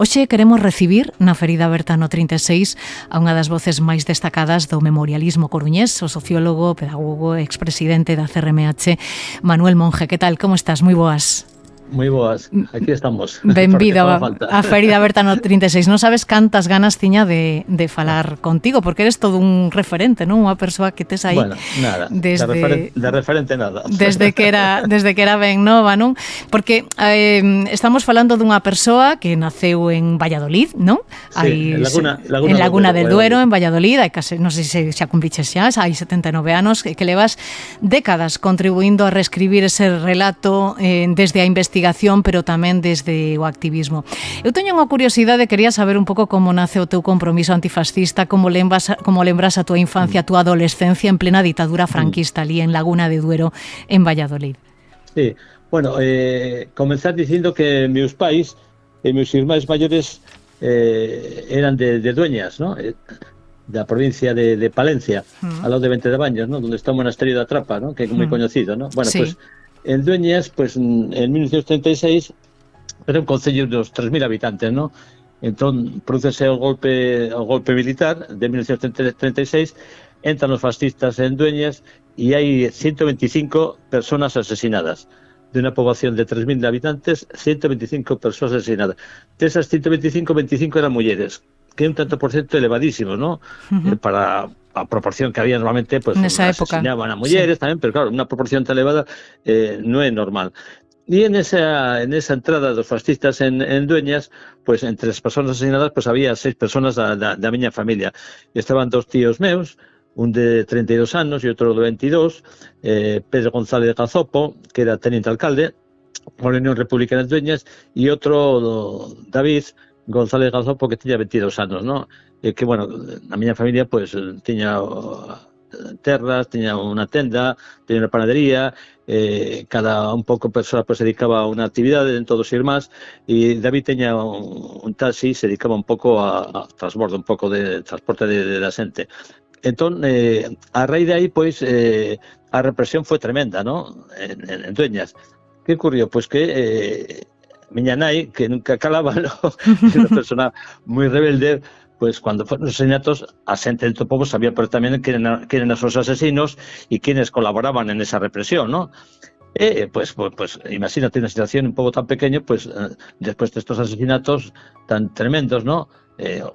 Hoxe queremos recibir na Ferida Aberta no 36 a unha das voces máis destacadas do memorialismo coruñés, o sociólogo, pedagogo, expresidente da CRMH, Manuel Monge. Que tal? Como estás? Moi boas. Moi boas, aquí estamos. Benvido a Ferida Aberta no 36. Non sabes cantas ganas tiña de falar contigo, porque eres todo un referente, non? Unha persoa que tes aí. Bueno, nada, de referente nada. Desde que era ben nova, non? Porque estamos falando dunha persoa que naceu en Valladolid, non? Sí, en Laguna del Duero, en Valladolid, hai case, non sei se xa cumpriches xa, hai 79 anos, que levas décadas contribuindo a reescribir ese relato desde a investigación, pero tamén desde o activismo. Eu teño unha curiosidade, quería saber un pouco como nace o teu compromiso antifascista, como lembras a tua infancia, a tua adolescencia en plena ditadura franquista ali en Laguna de Duero, en Valladolid. Sí, bueno, comenzar dicindo que meus pais e meus irmáns maiores eran de Dueñas, ¿no? Da provincia de Palencia, ao lado de Vente de Baños, ¿no? Donde está o monasterio da Trapa, ¿no? Que é moi coñecido, ¿no? Bueno, sí. Pues en Dueñas, pues en 1936 era un concello de 3.000 habitantes, ¿no? Entón, prodúcese o golpe militar de 1936, entran os fascistas en Dueñas e hai 125 personas asesinadas. De unha poboación de 3.000 habitantes, 125 persoas asesinadas. Desas 125, 25 eran mulleres, que é un tanto por cento elevadísimo, ¿no? Para a proporción que había normalmente, pues asesinaban a mulleres, sí, tamén, pero claro, unha proporción tan elevada non é normal. E en esa entrada dos fascistas en Dueñas, pues entre as persoas asesinadas, pues había 6 persoas da miña familia. Estaban 2 tíos meus, un de 32 anos e outro de 22, Pedro González de Gazopo, que era teniente alcalde, por la Unión Republicana de Dueñas, e outro, David González Gazopo, que tiña 22 anos, ¿no? Que, bueno, a miña familia, pues, tiña terras, tiña unha tenda, tiña unha panadería, cada un pouco persoa pues, se dedicaba a unha actividade dentro dos irmáns, e David teña un taxi, se dedicaba un pouco a transbordo, un pouco de transporte da xente. Entón, a raíz de aí, pois, a represión foi tremenda, ¿no? En Dueñas. Que ocurrió? Pois que miña nai, que nunca calaba, ¿no? Unha persona moi rebelde, pues cuando fueron los asesinatos, a xente del povo sabía perfectamente quién eran esos asesinos y quiénes colaboraban en esa represión, ¿no? Pues imagínate una situación un poco tan pequeña, pues después de estos asesinatos tan tremendos, ¿no?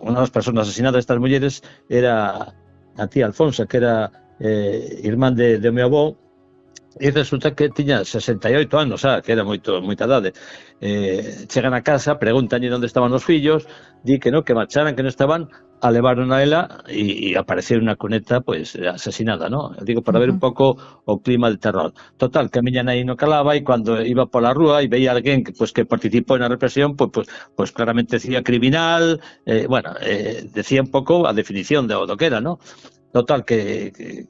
Una de las personas asesinadas de estas mujeres era a tía Alfonso, que era irmán de meu avó, e resulta que tiña 68 anos, que era moita idade. Chegan a casa, preguntan onde estaban os fillos, di que non, que marcharan, que non estaban, a levaron a ela e apareceu unha cuneta pues asesinada, ¿no? Digo, para ver un pouco o clima de terror. Total, que a miña nai non calaba, e cando iba pola rúa e veía alguén que participou na represión, pues claramente decía criminal, decía un pouco a definición do que era, ¿no? Total, que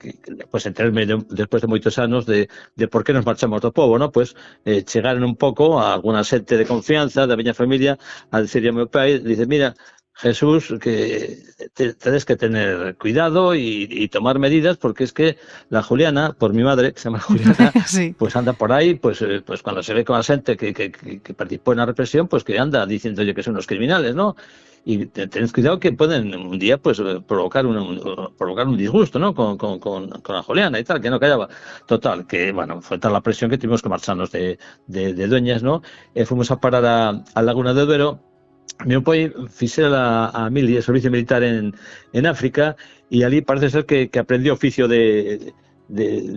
pues enterarme despois de moitos anos de por que nos marchamos do povo, ¿no? Pues chegaron un pouco a alguna xente de confianza da miña familia a dicirle a meu pai, dice, mira, Jesús, que tedes que tener cuidado y tomar medidas, porque es que la Juliana, por mi madre, que se llama Juliana, sí, pues anda por ahí, pues cuando se ve con la gente que participó en la represión, pues que anda diciéndole que son unos criminales, ¿no? Y tened cuidado que pueden un día pues provocar un disgusto, ¿no? Con la Juliana y tal, que no callaba. Total, que bueno, fue tal la presión que tuvimos que marcharnos de Dueñas, ¿no? Fuimos a parar a Laguna de Duero. Meu pai fixera a mili, el servicio militar en África, e ali parece ser que aprendió oficio de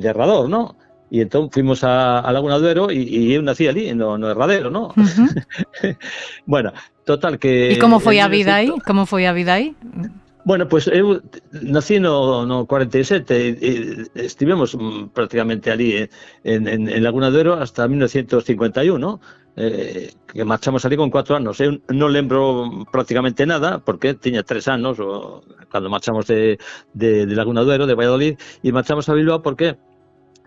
herrador, ¿no? E entón fuimos a Laguna de Duero e eu nací ali, no herradero, ¿no? Bueno, total que... E como foi a vida aí? Como foi a vida aí? Bueno, pues eu nací no 47 e estivemos prácticamente ali en Laguna de Duero hasta 1951, ¿no? Que marchamos ali con 4 anos. Eu non lembro prácticamente nada, porque tiña 3 anos cando marchamos de Laguna de Duero, de Valladolid, e marchamos a Bilbao porque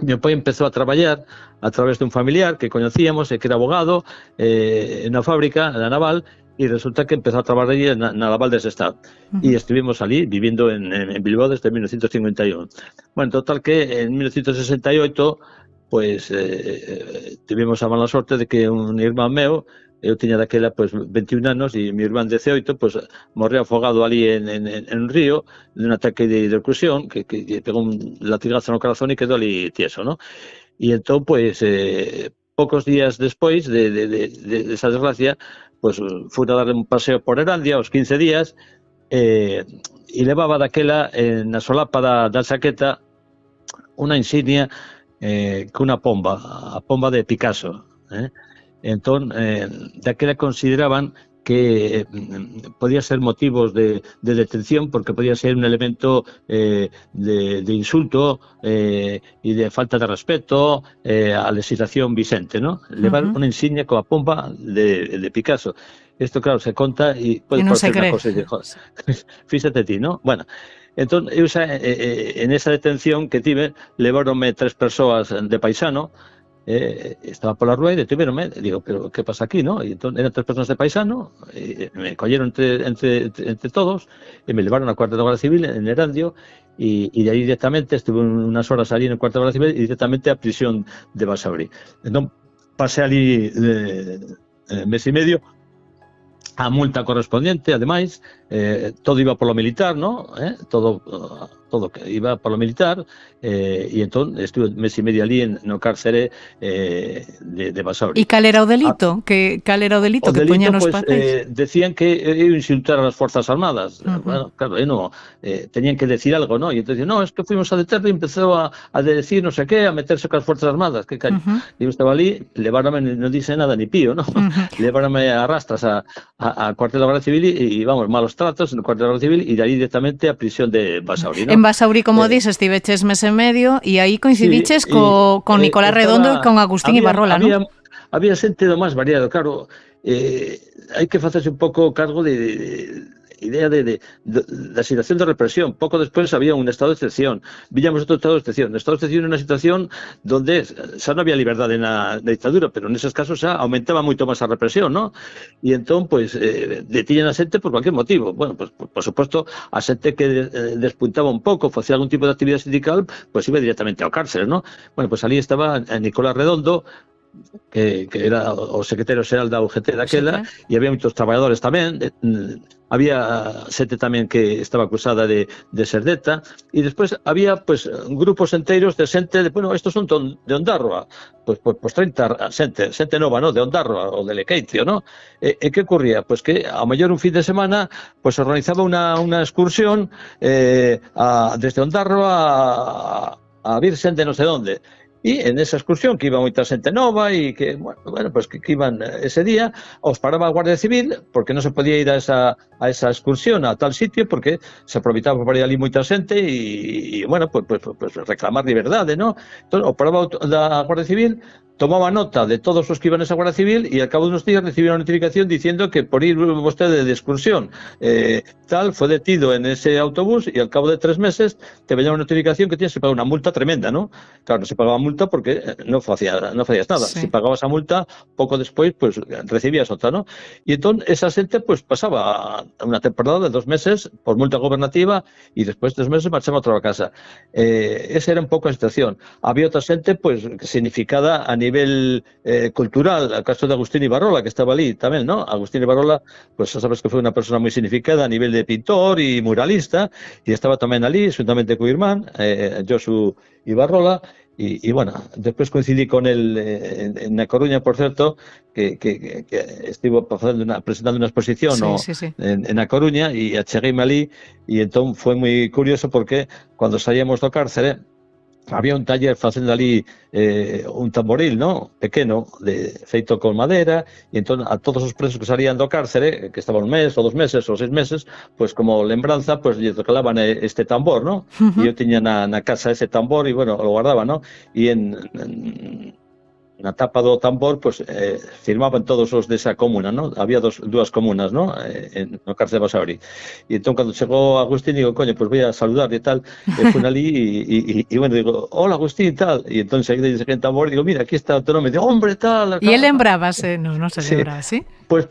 meu pai empezou a traballar a través dun familiar que coñecíamos e que era abogado na fábrica, na naval, e resulta que empezou a traballar aí na naval de Sestao. E estivemos ali vivindo en Bilbao desde 1951. Bueno, total que en 1968 pues tuvimos a mala sorte de que un irmán meu eu tiña daquela pues 21 anos e mi irmán 18 pues morreu afogado ali en un río dun ataque de hidrocusión que pegou un latigazo no corazón e quedou ali tieso, ¿no? E entón pues poucos días despois de esa desgracia pues fui a darle un paseo por Erandia aos 15 días e levaba daquela na solapa da chaqueta unha insignia cunha pomba, a pomba de Picasso, Entón, daquela consideraban que podía ser motivos de detención porque podía ser un elemento de insulto e de falta de respeto á legislación vicente, ¿no? Levar unha insignia coa pomba de Picasso. Isto, claro, se conta e pode parecer unha cosa de fíxate ti, ¿no? Bueno, entón, eu xa, en esa detención que tive, leváronme 3 persoas de paisano, estaba pola rúa e detuveronme, digo, pero que pasa aquí, no? E entón, eran 3 personas de paisano, me colleron entre todos e me levaron a cuarta de Guardia Civil en Erandio e de aí directamente estuve unas horas ali en el cuarto de Guardia Civil e directamente a prisión de Basauri. Entón, pasé ali mes e medio, a multa correspondiente, ademais, todo iba polo militar, ¿no? Todo que iba polo militar, e entón estuve mes e medio ali no cárcere de Basauri. E cal era o delito? Cal era o delito que poñan os papeles? Decían que eu insultar a las Forzas Armadas. Bueno, claro, tenían que decir algo, ¿no? E entón dicían, no, es que fuimos a deterre e empezou a decir no sé qué, a meterse con as Forzas Armadas, que caño. E eu estaba ali, leváronme, non dice nada ni pío, ¿no? Leváronme a rastras a cuartel da Guardia Civil e vamos, malos tratos no cuartel da Guardia Civil e de aí directamente a prisión de Basauri, ¿no? En Basauri, como dices, estiveches mes e medio e aí coincidiches con Nicolás Redondo e con Agustín Ibarrola, ¿no? Había xente do máis variado, claro, hai que facerse un pouco cargo de idea da situación de represión. Pouco despois había un estado de excepción, viñamos outro estado de excepción. O estado de excepción é unha situación donde xa non había liberdade na dictadura, pero neses casos xa aumentaba moito máis a represión, ¿no? E entón, pois, detiñan a xente por cualquier motivo. Bueno, pues, por suposto, a xente que despuntaba un pouco, facía algún tipo de actividade sindical, pois iba directamente ao cárcere, ¿no? Bueno, pues ali estaba Nicolás Redondo, que era o secretario xeral da UGT daquela, e había moitos traballadores tamén, había xente tamén que estaba acusada de ser deta, e despois había pues grupos enteiros de xente de, bueno, estos son de Ondarroa, pues 30 xente nova, ¿no? De Ondarroa ou de Lequeitio, ¿no? E que ocurría? Pues que ao mellor un fin de semana pues organizaba unha excursión desde Ondarroa a Virxen de non sei onde. E en esa excursión que iba moita xente nova e que, bueno, pues que iban ese día, os paraba a Guardia Civil porque non se podía ir a esa excursión a tal sitio porque se aproveitaba para ir ali moita xente e bueno, pues reclamar liberdade, ¿no? Entón, o paraba da Guardia Civil, tomaba nota de todos os que iban a esa Guardia Civil e al cabo de unos días recibía una notificación diciendo que por ir vostede de excursión tal, fue detido en ese autobús y al cabo de 3 meses te venía una notificación que tienes que pagar una multa tremenda, ¿no? Claro, no se pagaba multa porque no facías nada. Sí. Si pagabas a multa, pouco despois, pues recibías outra, ¿no? E entón, esa xente, pues pasaba unha temporada de 2 meses por multa gobernativa e despois de 2 meses marchaba outra a casa. Esa era un pouco a situación. Había outra xente, pues, significada a nivel cultural, el caso de Agustín Ibarrola, que estaba ali tamén, ¿no? Agustín Ibarrola, pues sabes que foi unha persona moi significada a nivel de pintor e muralista, e estaba tamén ali, xuntamente co irmán, Josu Ibarrola, e bueno, despois coincidí con el en A Coruña, por certo, que estivo presentando unha exposición en A Coruña, e achegueime ali, e entón foi moi curioso porque cando saíamos do cárcere había un taller facendo ali un tamboril, ¿no? Pequeno, feito con madera, e entón a todos os presos que salían do cárcere, que estaban un mes, ou 2 meses, ou 6 meses, pues como lembranza, pues lle regalaban este tambor, ¿no? E eu tiña na casa ese tambor e, bueno, lo guardaba, ¿no? E na tapa do tambor, pues firmaban todos os desa comuna, ¿no? Había dúas comunas, ¿no? No cárcere de Basauri. E entón, cando chegou Agustín, digo, coño, pues voy a saludar e tal, fui ali e, bueno, digo, hola, Agustín, tal, e entón seguí de tambor, digo, mira, aquí está o teu nome, digo, hombre, tal. E él lembrabase, non se lembraba, ¿sí? Pues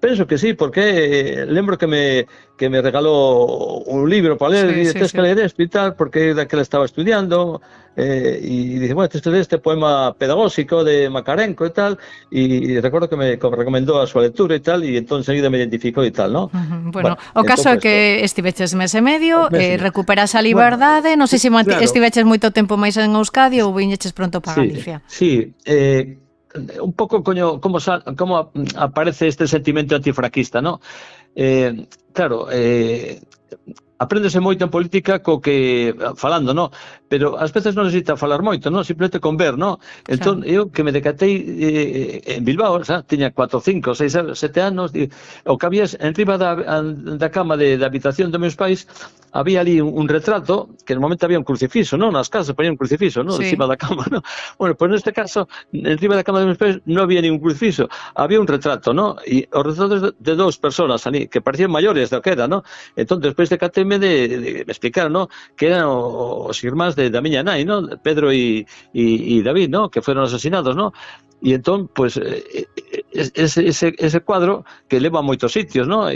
penso que sí, porque lembro que me regalou un libro para ler, e tens que ler isto e tal, porque daquela estaba estudiando, e dice, bueno, tens que ler este poema pedagóxico de Makarenko e tal, e recordo que me recomendou a súa lectura e tal, e entón enseguida me identificou e tal, ¿no? Bueno, o caso é que estiveches mes e medio, recuperas a liberdade, non sei se estiveches moito tempo máis en Euskadi ou viñeches pronto para Galicia. Sí, un pouco como aparece este sentimento antifranquista, ¿no? Claro, apréndese moito en política co que falando, ¿no? Pero ás veces non necesita falar moito, ¿no? Simplemente con ver, ¿no? Entón, eu que me decatei en Bilbao, xa, tiña 4, 5, 6, 7 anos, o que había en riba da cama da habitación dos meus pais, había ali un retrato, que normalmente había un crucifixo, ¿no? Nas casas ponían un crucifixo, ¿no? Encima da cama, ¿no? Bueno, pues neste caso, en riba da cama dos meus pais non había ningún crucifixo, había un retrato, ¿no? E os retratos de dos personas ali, que parecían maiores do que era, ¿no? Entón, despois decateme de explicar, ¿no? Que eran os irmáns da miña nai, ¿no? Pedro e David, ¿no? Que fueron asesinados, ¿no? E entón, pues, ese cuadro que leva a moitos sitios, ¿no?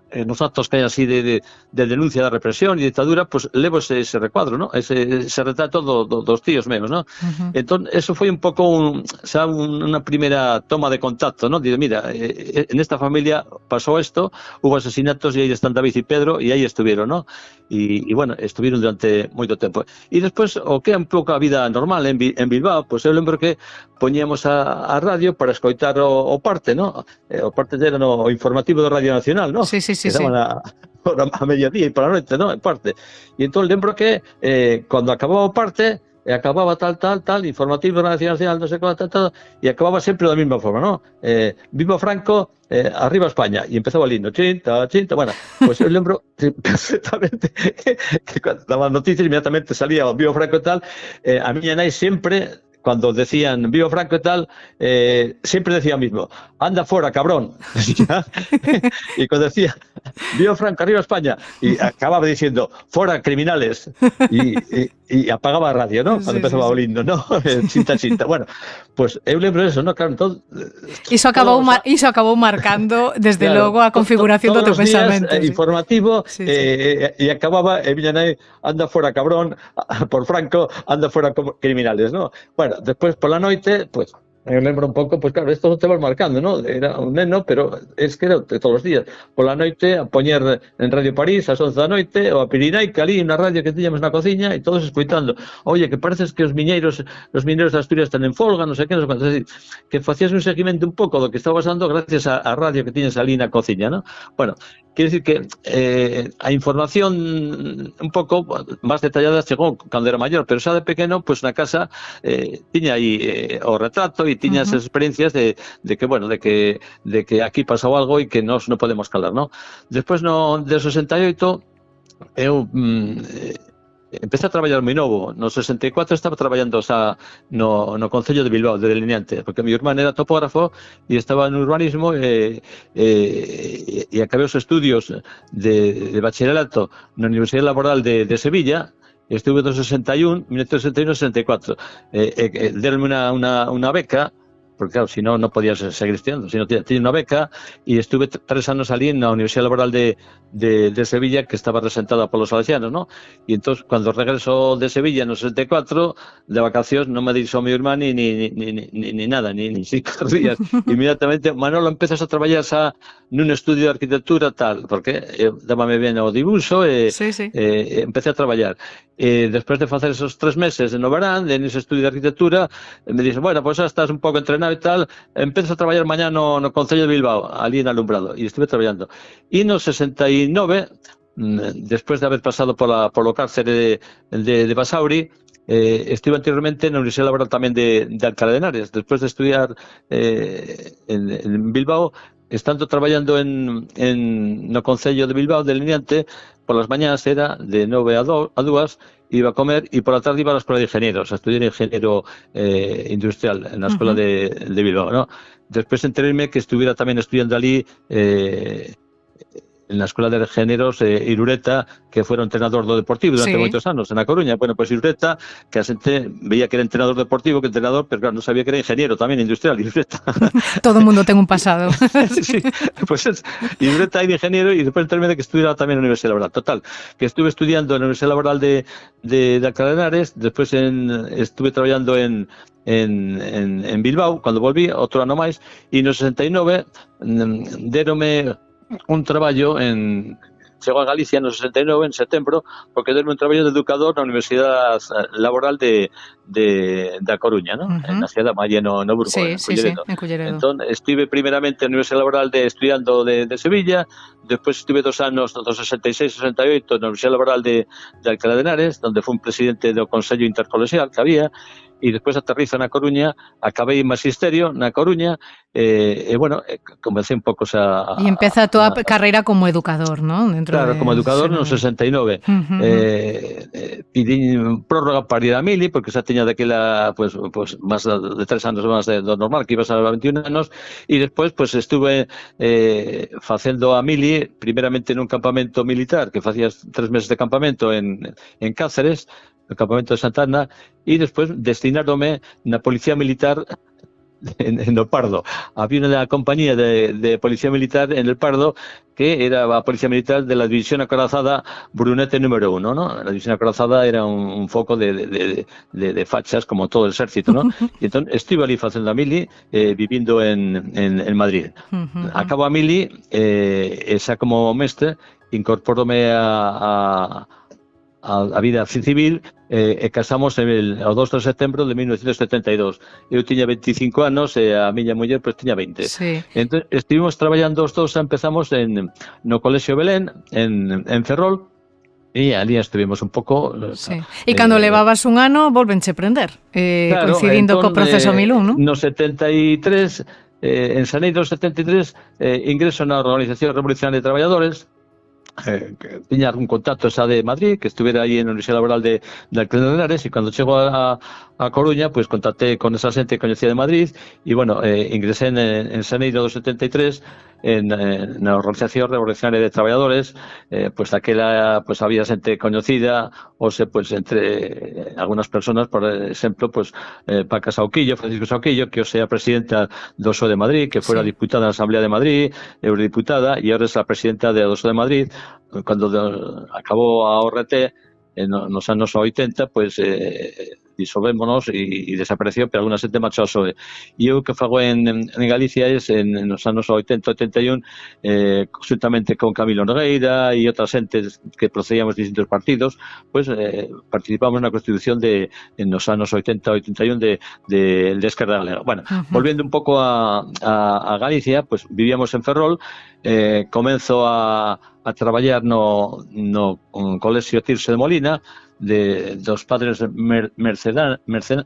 Nos actos que hai así de denuncia da represión e dictadura, pues levo ese recuadro, ¿no? Ese retrato dos tíos meus, ¿no? Entón, eso foi un pouco unha primeira toma de contacto, ¿no? Dice, mira, en esta familia pasou esto, hubo asesinatos e aí están David e Pedro e aí estuvieron, ¿no? E bueno, estuvieron durante moito tempo. E despois, o que é un pouco a vida normal en Bilbao, pues eu lembro que poñíamos a radio para escoitar o parte, ¿no? O parte era o informativo do Radio Nacional, ¿no? Sí. Que estaban a mediodía e pola noite, ¿no? En parte. E entón lembro que cando acababa o parte, acababa tal, informativo nacional, non sei cuánto, tal, e acababa sempre da mesma forma, ¿no? Viva Franco, arriba España, e empezaba lindo, chinta, bueno, pues eu lembro perfectamente que cando daban noticias inmediatamente salía o Viva Franco e tal, a miña nai sempre, cuando decían Viva Franco y tal, siempre decía lo mismo, anda fuera, cabrón. Y cuando decía Viva Franco, arriba España, y acababa diciendo, fuera, criminales. Y apagaba la radio, ¿no? Cuando empezaba o lindo, ¿no? Chinta. Bueno, pues eu lembro eso, ¿no? Claro, entonces... Iso acabou marcando, desde logo, a configuración do teu pensamento. Informativo, e acababa, miña nai, anda fuera, cabrón, por Franco, anda fuera, criminales, ¿no? Bueno, despois pola noite, pues, eu lembro un pouco, pues claro, esto te vas marcando, ¿no? Era un neno, pero es que era todos os días. Pola noite, a poñer en Radio París, ás 11 da noite, ou a Pirinaica, ali, unha radio que tiñamos na cociña, e todos escoitando. Oye, que pareces que os miñeiros de Asturias están en folga, non sei que, non sei cuánto. Es decir, que facías un seguimento un pouco do que estaba pasando gracias á radio que tiñas ali na cociña, ¿no? Bueno, quero dicir que a información un pouco máis detallada chegou cando era maior, pero xa de pequeno, pues na casa tiña aí o retrato e tiña esas experiencias de que, bueno, de que aquí pasou algo e que nós non podemos calar, ¿no? Despois de 68 eu empecé a traballar moi novo. No 64 estaba traballando no Concello de Bilbao, de delineante, porque mi irmán era topógrafo e estaba no urbanismo e acabei os estudios de bachillerato na Universidade Laboral de Sevilla. Estuve do 61, 1961 64. Deronme unha beca, porque claro, si no podías seguir estudiando, si no tenía una beca, y estuve 3 anos ali na Universidade Laboral de Sevilla, que estaba resentada polos salesianos, ¿no? Y entonces, cuando regreso de Sevilla no 64, de vacacións, non me dixo o meu irmán ni nada, ni 5 días. Inmediatamente, Manolo, empezas a traballar nun estudio de arquitectura, tal, porque dábame ben o dibuixo, empecé a traballar. Despois de facer esos 3 meses no verán, nese estudio de arquitectura, me dixo, bueno, pues xa estás un pouco entrenado e tal, empezas a traballar mañá no Concello de Bilbao, ali en alumbrado, e estuve traballando. E no 69, despois de haber pasado polo cárcere de Basauri, estuve anteriormente na Universidade Laboral tamén de Alcalá de Henares, despois de estudiar en Bilbao, estando traballando no Concello de Bilbao, delineante, polas mañás era de 9 a 2, iba a comer, e pola tarde iba a la Escuela de Ingenieros, a estudiar ingeniero industrial en la Escuela de Bilbao, ¿no? Despois enteréme que estuviera tamén estudiando ali na Escola de Géneros Irureta, que fora entrenador do Deportivo durante moitos anos na Coruña. Bueno, pois Irureta, que a xente veía que era entrenador deportivo, que entrenador, pero claro, non sabía que era ingeniero tamén industrial, Irureta. Todo o mundo ten un pasado. Sí, pois Irureta era ingeniero e despois terminé que estudiaba tamén na Universidade Laboral. Total, que estuve estudiando na Universidade Laboral de Alcalá de Henares, despois estuve traballando en Bilbao, cando volví, outro ano máis, e no 69 derome un traballo chego a Galicia no 69, en setembro, porque derme un traballo de educador na Universidade Laboral da Coruña, ¿no? Na cidade da Malle, no Burgo, en Culleredo. Entón, estive primeramente na Universidade Laboral estudiando de Sevilla, despois estive 2 anos, do 66 e 68, na Universidade Laboral de Alcalá de Henares, onde fui presidente do Consello Intercolexial que había, e despois aterrizo na Coruña, acabei en Magisterio na Coruña, e bueno, comecei un pouco E empeza a tua carreira como educador, ¿no? Claro, como educador no 69. Pidín prórroga para ir a Mili, porque xa tiña daquela, pues máis de 3 anos máis do normal, que ibas a 21 anos, e despois pues estuve facendo a Mili, primeramente nun campamento militar, que facías 3 meses de campamento en Cáceres, no campamento de Santana, e despois destinárome na Policía Militar en el Pardo. Había una compañía de policía militar en el Pardo que era la policía militar de la división acorazada Brunete número 1, ¿no? La división acorazada era un foco de fachas, como todo el ejército, ¿no? Y entonces estuve allí haciendo a Mili, viviendo en Madrid. Acabo a Mili, esa como mestre, incorporóme a vida civil, e casamos o 2 de setembro de 1972. Eu tiña 25 anos e a miña muller pues tiña 20. Sí. Entón, estivemos traballando os dous, empezamos no Colexio Belén, en Ferrol, e ali estuvimos un pouco... Sí. E cando levabas un ano, volvenche prender, claro, coincidindo co proceso Milún, non? No 73, en xaneiro do 73, ingreso na Organización Revolucionaria de Traballadores, que tiña algún contacto esa de Madrid, que estuviera aí en a Universidade Laboral de Alcalá de Henares, e cando chego a Coruña, pues contacté con esa xente que coñecía de Madrid, e bueno, ingresé en xaneiro do 73 na Organización Revolucionaria de Traballadores, pues daquela pues había xente coñecida, pues entre algunas personas, por exemplo, pues Paca Sauquillo, Francisco Sauquillo, que sea presidenta do PSOE de Madrid, que fuera diputada na Asamblea de Madrid, eurodiputada, e ahora es la presidenta do PSOE de Madrid. Cando acabou a ORT nos anos 80, pues disolvémonos e desapareceu, pero alguna xente marchou ao PSOE. E eu que fago en Galicia es nos anos 80-81, juntamente con Camilo Nogueira e outras xentes que procedíamos de distintos partidos, pues participamos na constitución nos anos 80-81 de Esquerda Galega. Bueno, volviendo un pouco a Galicia, pues vivíamos en Ferrol, comenzo a traballar no Colexio Tirso de Molina, dos padres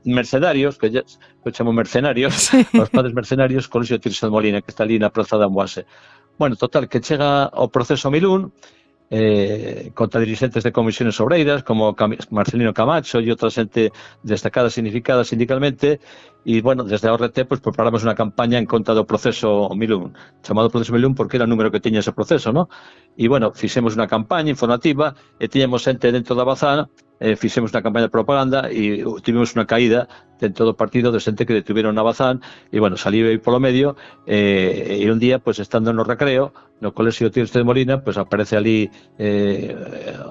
mercenarios, que yo chamo mercenarios, os padres mercenarios, Colexio Tirso de Molina, que está ali na praza de Amboase. Bueno, total, que chega o proceso Milún, contra dirigentes de comisiones obreiras como Marcelino Camacho e outra xente destacada, significada sindicalmente, e bueno, desde a ORT pues preparamos unha campaña en contra do proceso Milún, chamado proceso Milún porque era o número que tiña ese proceso, ¿no? E bueno, fixemos unha campaña informativa e tiñamos xente dentro da Bazán, fixemos unha campaña de propaganda e tivemos unha caída dentro do partido de xente que detuveron na Bazán, e bueno, salí polo medio, e un día, pues estando no recreo no Colexio Tirso de Molina, pues aparece ali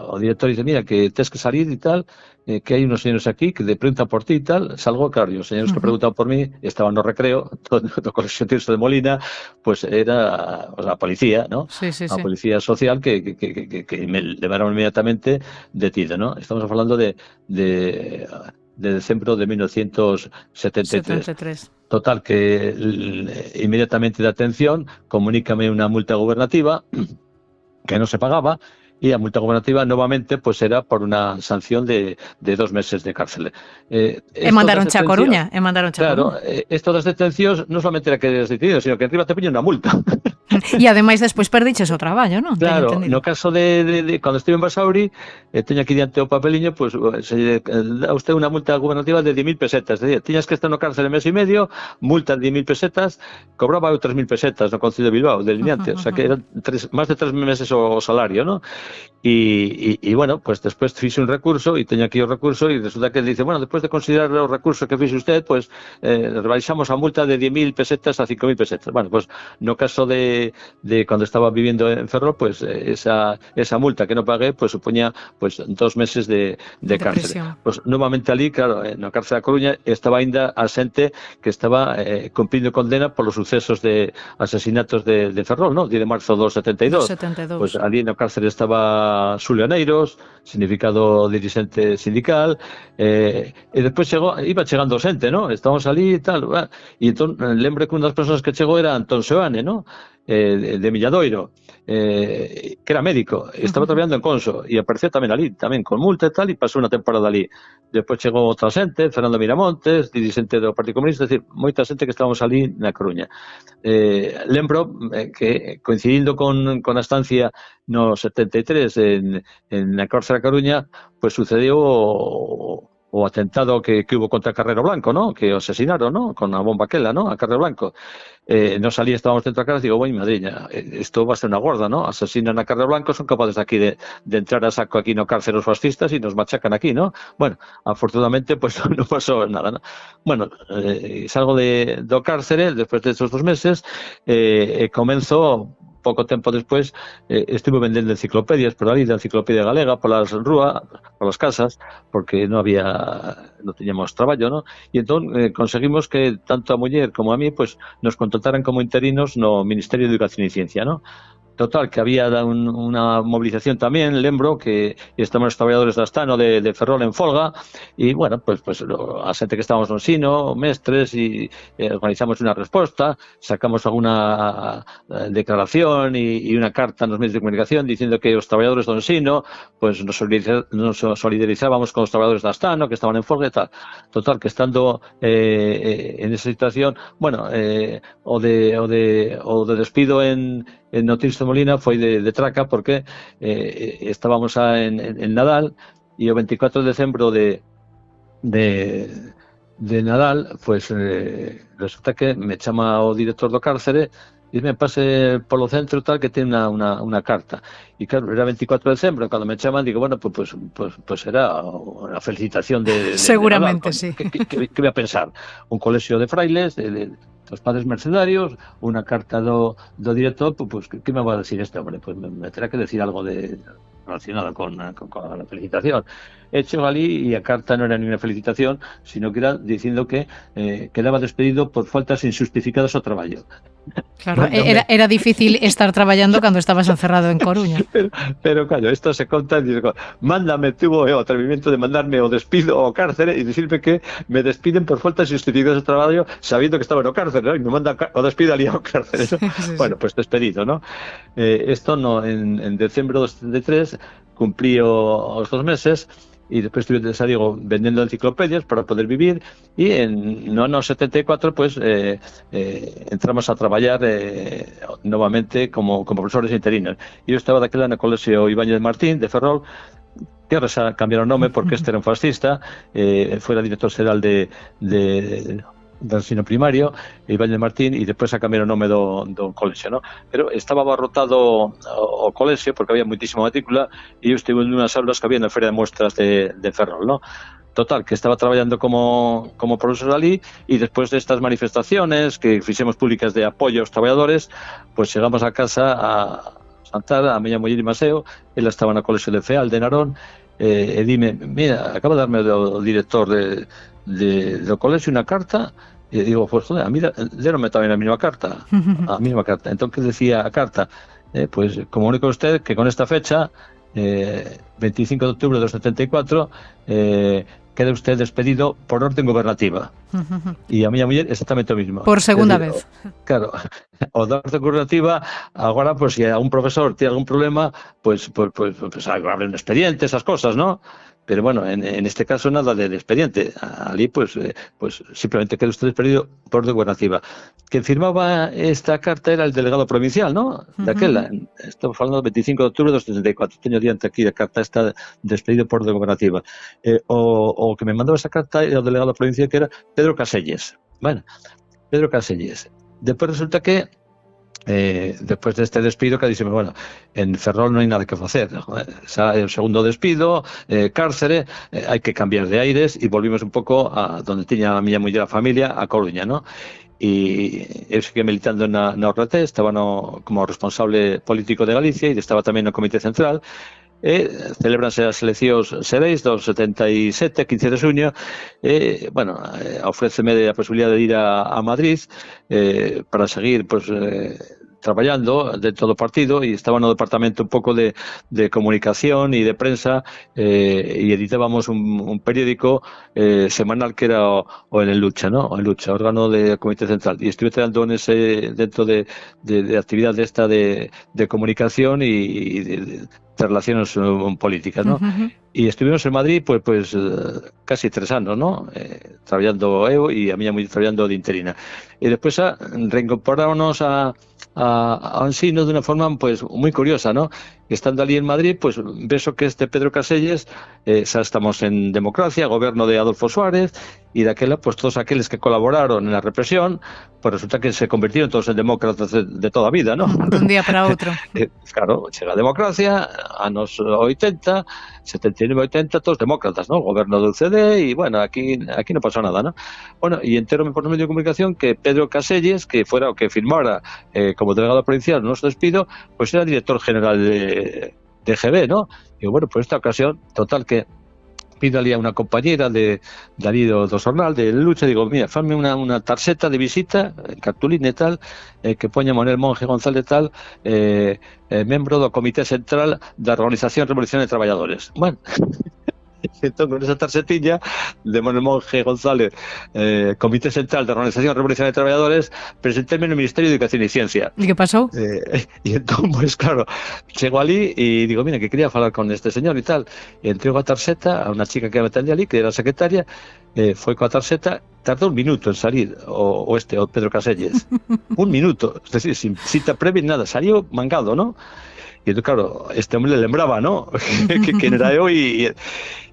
o director e dice, mira, que tes que salir e tal, que hai unos señores aquí que te preguntan por ti e tal. Salgo, claro, e os señores que preguntaban por mí estaban no recreo do Colexio Tirso de Molina, pues era a policía, ¿no? Sí. A policía social que me levaron inmediatamente detido, ¿no? Estamos falando de decembro de 1973. Total, que inmediatamente de atención, comunícame una multa gubernativa que no se pagaba, y la multa gubernativa nuevamente pues era por una sanción de 2 meses de cárcel. Mandaron a Coruña. Claro, esto das detencións non solamente era que eres detenido, sino que encima te poñen unha multa. E ademais despois perdiches o traballo, non? Claro, no caso de cando estive en Basauri, teño aquí diante o papeliño, pois se dá usted unha multa gubernativa de 10.000 pesetas, é dicir, tiñas que estar no cárcere mes e medio, multa de 10.000 pesetas, cobraba 3.000 pesetas no Concello de Bilbao, delineante, o sea que eran máis de 3 meses o salario, non? Y bueno, pues después fixe un recurso y teño aquí o recurso y resulta que dice, bueno, después de considerar o recurso que fixe usted, pues rebaixamos a multa de 10.000 pesetas a 5.000 pesetas. Bueno, pues no caso de cuando estaba viviendo en Ferrol, pues esa multa que no pagué, pues supoñía pues 2 meses de cárcel. Pues nuevamente ali, claro, na cárcel da Coruña estaba ainda a xente que estaba cumplindo condena polos sucesos de asesinatos de Ferrol, ¿no? 10 de marzo do 72. Pues ali na cárcel estaba Xulio Aneiros, significado dirixente sindical, e despois iba chegando xente, ¿no? Estábamos ali e tal, e entón lembro que unha das persoas que chegou era Antón Seoane, ¿no? De Milladoiro, que era médico, estaba traballando en Conso e apareceu tamén ali, tamén con multa e tal, e pasou unha temporada ali. Despois chegou outra xente, Fernando Miramontes, dirixente do Partido Comunista, é dicir, moita xente que estábamos ali na Coruña. Lembro que coincidindo con a estancia no 73 na cárcel da Coruña, pues sucedeu o atentado que hubo contra Carrero Blanco, ¿no? Que o asesinaron, ¿no? Con a bomba aquela, ¿no? A Carrero Blanco. Nos salí, estábamos dentro da casa, digo, bueno, madriña, esto va a ser una gorda, ¿no? Asesinan a Carrero Blanco, son capaces aquí de entrar a saco aquí no cárcel los fascistas y nos machacan aquí, ¿no? Bueno, afortunadamente, pues no pasó nada, ¿no? Bueno, salgo do cárcere después de estos 2 meses, comenzo pouco tempo despois estuve vendendo enciclopedias por ali, da enciclopedia galega polas rúas, polas casas, porque non tiñamos traballo, ¿no? E entón conseguimos que tanto a muller como a mí pues nos contrataran como interinos no Ministerio de Educación e Ciencia, ¿no? Total, que había unha movilización tamén, lembro, que estamos os traballadores da Astano de Ferrol en folga, e, bueno, pues a xente que estábamos no ensino, mestres, e organizamos unha resposta, sacamos alguna declaración e unha carta nos medios de comunicación dicindo que os traballadores do ensino, pues nos solidarizábamos con os traballadores da Astano, que estaban en folga e tal. Total, que estando en esa situación, bueno, o de despido en Notilso Molina foi de traca porque estábamos en Nadal e o 24 de decembro de Nadal, pues resulta que me chama o director do cárcere e me pase polo centro tal que ten unha carta. E claro, era 24 de decembro, cando me chaman digo, bueno, pues era unha felicitación de seguramente, de Nadal. sí. Que voy a pensar? Un colexio de frailes, los padres mercenarios, una carta do director, pues ¿qué me va a decir este hombre? Pues me tendrá que decir algo relacionado con la felicitación. Hecho ali y a carta no era ni una felicitación, sino que era diciendo que quedaba despedido por faltas injustificadas ao traballo. Claro, era difícil estar traballando cando estabas encerrado en Coruña. Pero claro, esto se conta e digo, mándame, tuvo o atrevimiento de mandarme o despido ao cárcere e dicirme que me despiden por faltas injustificadas ao traballo sabiendo que estaba no cárcere, ¿no? E me manda o despido ali ao cárcere, ¿no? Sí. Bueno, pues despedido, ¿no? Esto no, en decembro do 73 cumplí os 2 meses e despois estuve, xa digo, vendendo enciclopedias para poder vivir e no ano 74 pues entramos a traballar novamente como profesores interinos. Eu estaba daquela no colexio Ibáñez Martín de Ferrol, que ahora xa cambiaron o nome porque este era un fascista, fuera director xeral de ensino primario, Ibáñez Martín, e despois a cambiar o nome do colexio, ¿no? Pero estaba abarrotado o colexio porque había moitísima matrícula e eu estive en unhas aulas que había na Feria de Muestras de Ferrol, ¿no? Total, que estaba traballando como profesor ali e despois destas manifestaciones que fixemos públicas de apoio aos traballadores, pues chegamos a casa a Santar, a miña muller e Maseo, ela estaba no colexio de Feal de Narón, e dime, mira, acaba de darme o director do colexio unha carta. E digo, pues joder, a mí deronme tamén a mesma carta. Entón, que decía a carta? Pues comunico a usted que con esta fecha, 25 de octubre del 74, queda usted despedido por orden gobernativa. E a miña muller exactamente o mismo. Por segunda vez. Claro, o da orden gobernativa, agora, pues, se a un profesor tiene algún problema, pues abre un expediente, esas cosas, ¿no? pero bueno, en este caso nada del expediente. Allí, pues simplemente quedó usted despedido por gubernativa. Quien firmaba esta carta era el delegado provincial, ¿no? De aquella. Estamos hablando del 25 de octubre de 1974. Tengo diante aquí la carta está despedido por gubernativa. O que me mandó esa carta era el delegado provincial, que era Pedro Caselles. Bueno, Pedro Caselles. Después resulta que después de este despido, que dice, bueno, en Ferrol no hay nada que hacer, el segundo despido, cárcere, hay que cambiar de aires, y volvimos un poco a donde tenía a miña muller a familia, a Coruña, ¿no? Y eu seguía militando na ORT, estaba como responsable político de Galicia e estaba tamén no Comité Central. Celebranse as eleccións seréis do 77, 15 de xuño, ofréceme a posibilidade de ir a Madrid para seguir traballando dentro do partido, e estaba no departamento un pouco de comunicación e de prensa, e editábamos un periódico semanal que era o En Lucha, ¿no? O En Lucha, órgano de Comité Central, e estuve traballando dentro de actividade esta de comunicación e de relaciones políticas, ¿no? Y estuvimos en Madrid pues casi 3 anos, ¿no? Traballando eu e a miña muller traballando de interina. E despois reincorporámonos ao ensino de unha forma pues moi curiosa, ¿no? Estando ali en Madrid, pues beso que este Pedro Caselles, xa estamos en democracia, goberno de Adolfo Suárez, e daquela, pues todos aqueles que colaboraron en la represión, pues resulta que se convirtieron todos en demócratas de toda a vida, ¿no? De un día para outro. Claro, chega a democracia, anos 80, 79-80, todos demócratas, ¿no? Goberno do UCD, y bueno, aquí no pasó nada, ¿no? Bueno, y enteróme por los medios de comunicación que Pedro Caselles, que fuera o que firmara como delegado provincial nuestro despido, pues era director general de GB, ¿no? Y bueno, por esta ocasión, total que pido ali a unha compañera de ali do xornal de Lucha, digo, mira, fanme unha tarxeta de visita, cartulina e tal, que poña Manuel Monge González tal, membro do Comité Central da Organización Revolucionaria de Traballadores. Bueno, entón, con esa tarxetiña de Manuel Monge González, Comité Central da Organización Revolucionaria de Traballadores, presentéme no Ministerio de Educación e Ciencia. E que pasou? E entón, pues claro, chego ali e digo, mira, que quería falar con este señor e tal, e entrego a tarxeta a unha chica que me atendía ali, que era a secretaria, foi coa tarxeta, tardou 1 minuto en salir o Pedro Caselles. 1 minuto, es decir, sin cita previa nada, salió mangado, ¿no? Y entonces, claro, este hombre le lembraba, ¿no? que quién era yo, y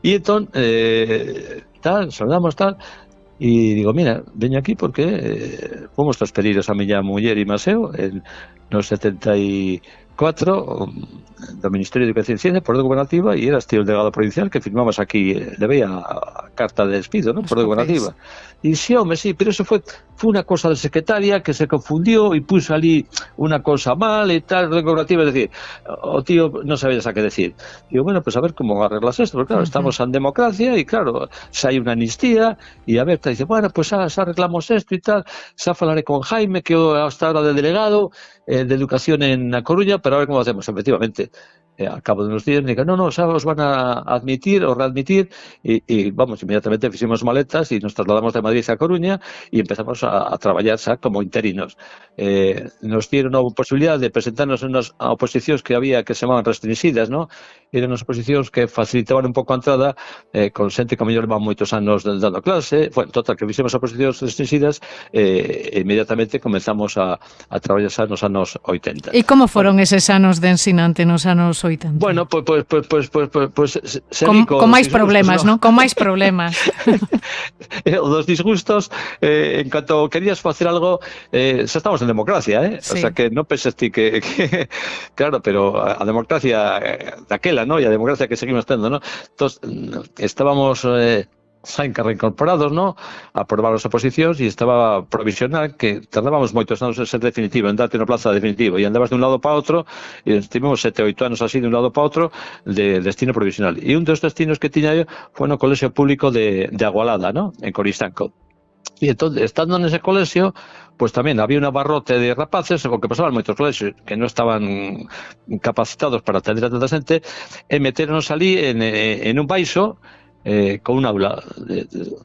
entonces, saludamos tal, y digo, mira, veño aquí porque fomos transferidos a miña muller e Maseo en no 74 do Ministerio de Educación e Ciencia por gubernativa, e eras tío el delegado provincial que firmabas aquí, le veía a carta de despido, ¿no? Por gubernativa. Y sí, hombre, sí, pero eso fue una cosa de secretaria que se confundió y puso allí una cosa mal y tal, de gubernativa, es decir, o tío no sabías a qué decir. Digo, bueno, pues a ver cómo arreglas esto, porque claro, estamos en democracia y claro, si hay una amnistía, y a ver, te dice, bueno, pues arreglamos esto y tal, xa falaré con Jaime, que hasta ahora de delegado de Educación en A Coruña, pero a ver cómo hacemos, efectivamente. Al cabo de unos días me dijeron, no, xa os van a admitir o readmitir, y vamos, inmediatamente hicimos maletas y nos trasladamos de Madrid a Coruña y empezamos a traballar xa como interinos. Nos dieron a posibilidad de presentarnos en unas oposicións que había que se llamaban restringidas, ¿no? Eran unas oposicións que facilitaban un pouco a entrada con xente que a mellor levan moitos anos dando clase. Bueno, total, que fixemos oposicións restringidas, inmediatamente comenzamos a traballar xa nos anos 80. E como foron eses anos de ensinante nos anos 80? Bueno, pues con máis problemas, ¿no? Con máis problemas. Dos disgustos, en cuanto querías facer algo, xa estamos en democracia, Sí. O sea, que non penses ti que claro, pero a democracia daquela, ¿no? E a democracia que seguimos tendo, ¿no? Entonces, estábamos reincorporados, ¿no? A aprobar as oposicións, e estaba provisional, que tardábamos moitos anos en ser definitivo, en darte unha plaza definitivo, e andabas de un lado para outro, e estivemos 7 ou 8 anos así de un lado para outro de destino provisional. E un dos destinos que tiña eu foi no Colexio Público de Agualada, ¿no? En Coristanco. E entón, estando nese colexio, pues tamén había un abarrote de rapaces, o que pasaban moitos colexios que non estaban capacitados para atender a tanta xente, e meteronos ali en un baixo, con un aula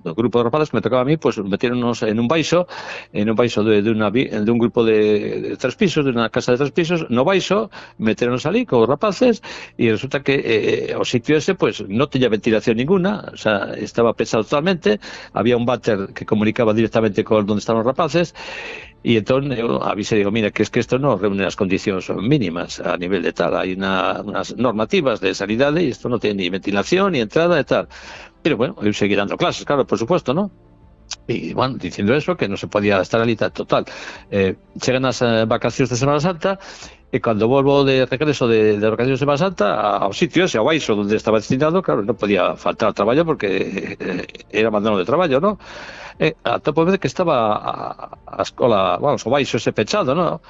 do grupo de rapaces que me tocaba a mí, pues meteronnos en un baixo de un grupo de 3 pisos, de unha casa de 3 pisos, no baixo, meteronnos ali con os rapaces, e resulta que o sitio ese, pues, non tiña ventilación ninguna, o sea, estaba pechado totalmente, había un váter que comunicaba directamente con donde estaban os rapaces, e entón eu avisei, digo, mira, que es que isto non reúne as condicións mínimas a nivel de tal, hai unas normativas de sanidade e isto non ten ni ventilación ni entrada e tal. Pero bueno, eu seguí dando clases, claro, por supuesto, ¿no? Y bueno, diciendo eso, que no se podía estar ali total. Chegan as vacacións de Semana Santa e cando volvo de regreso de vacacións de Semana Santa ao sitio ese, ao baixo onde estaba destinado, claro, non podía faltar ao traballo porque era abandono de traballo, ¿no? A topo de que estaba a escola, vamos, o baixo ese pechado, ¿no?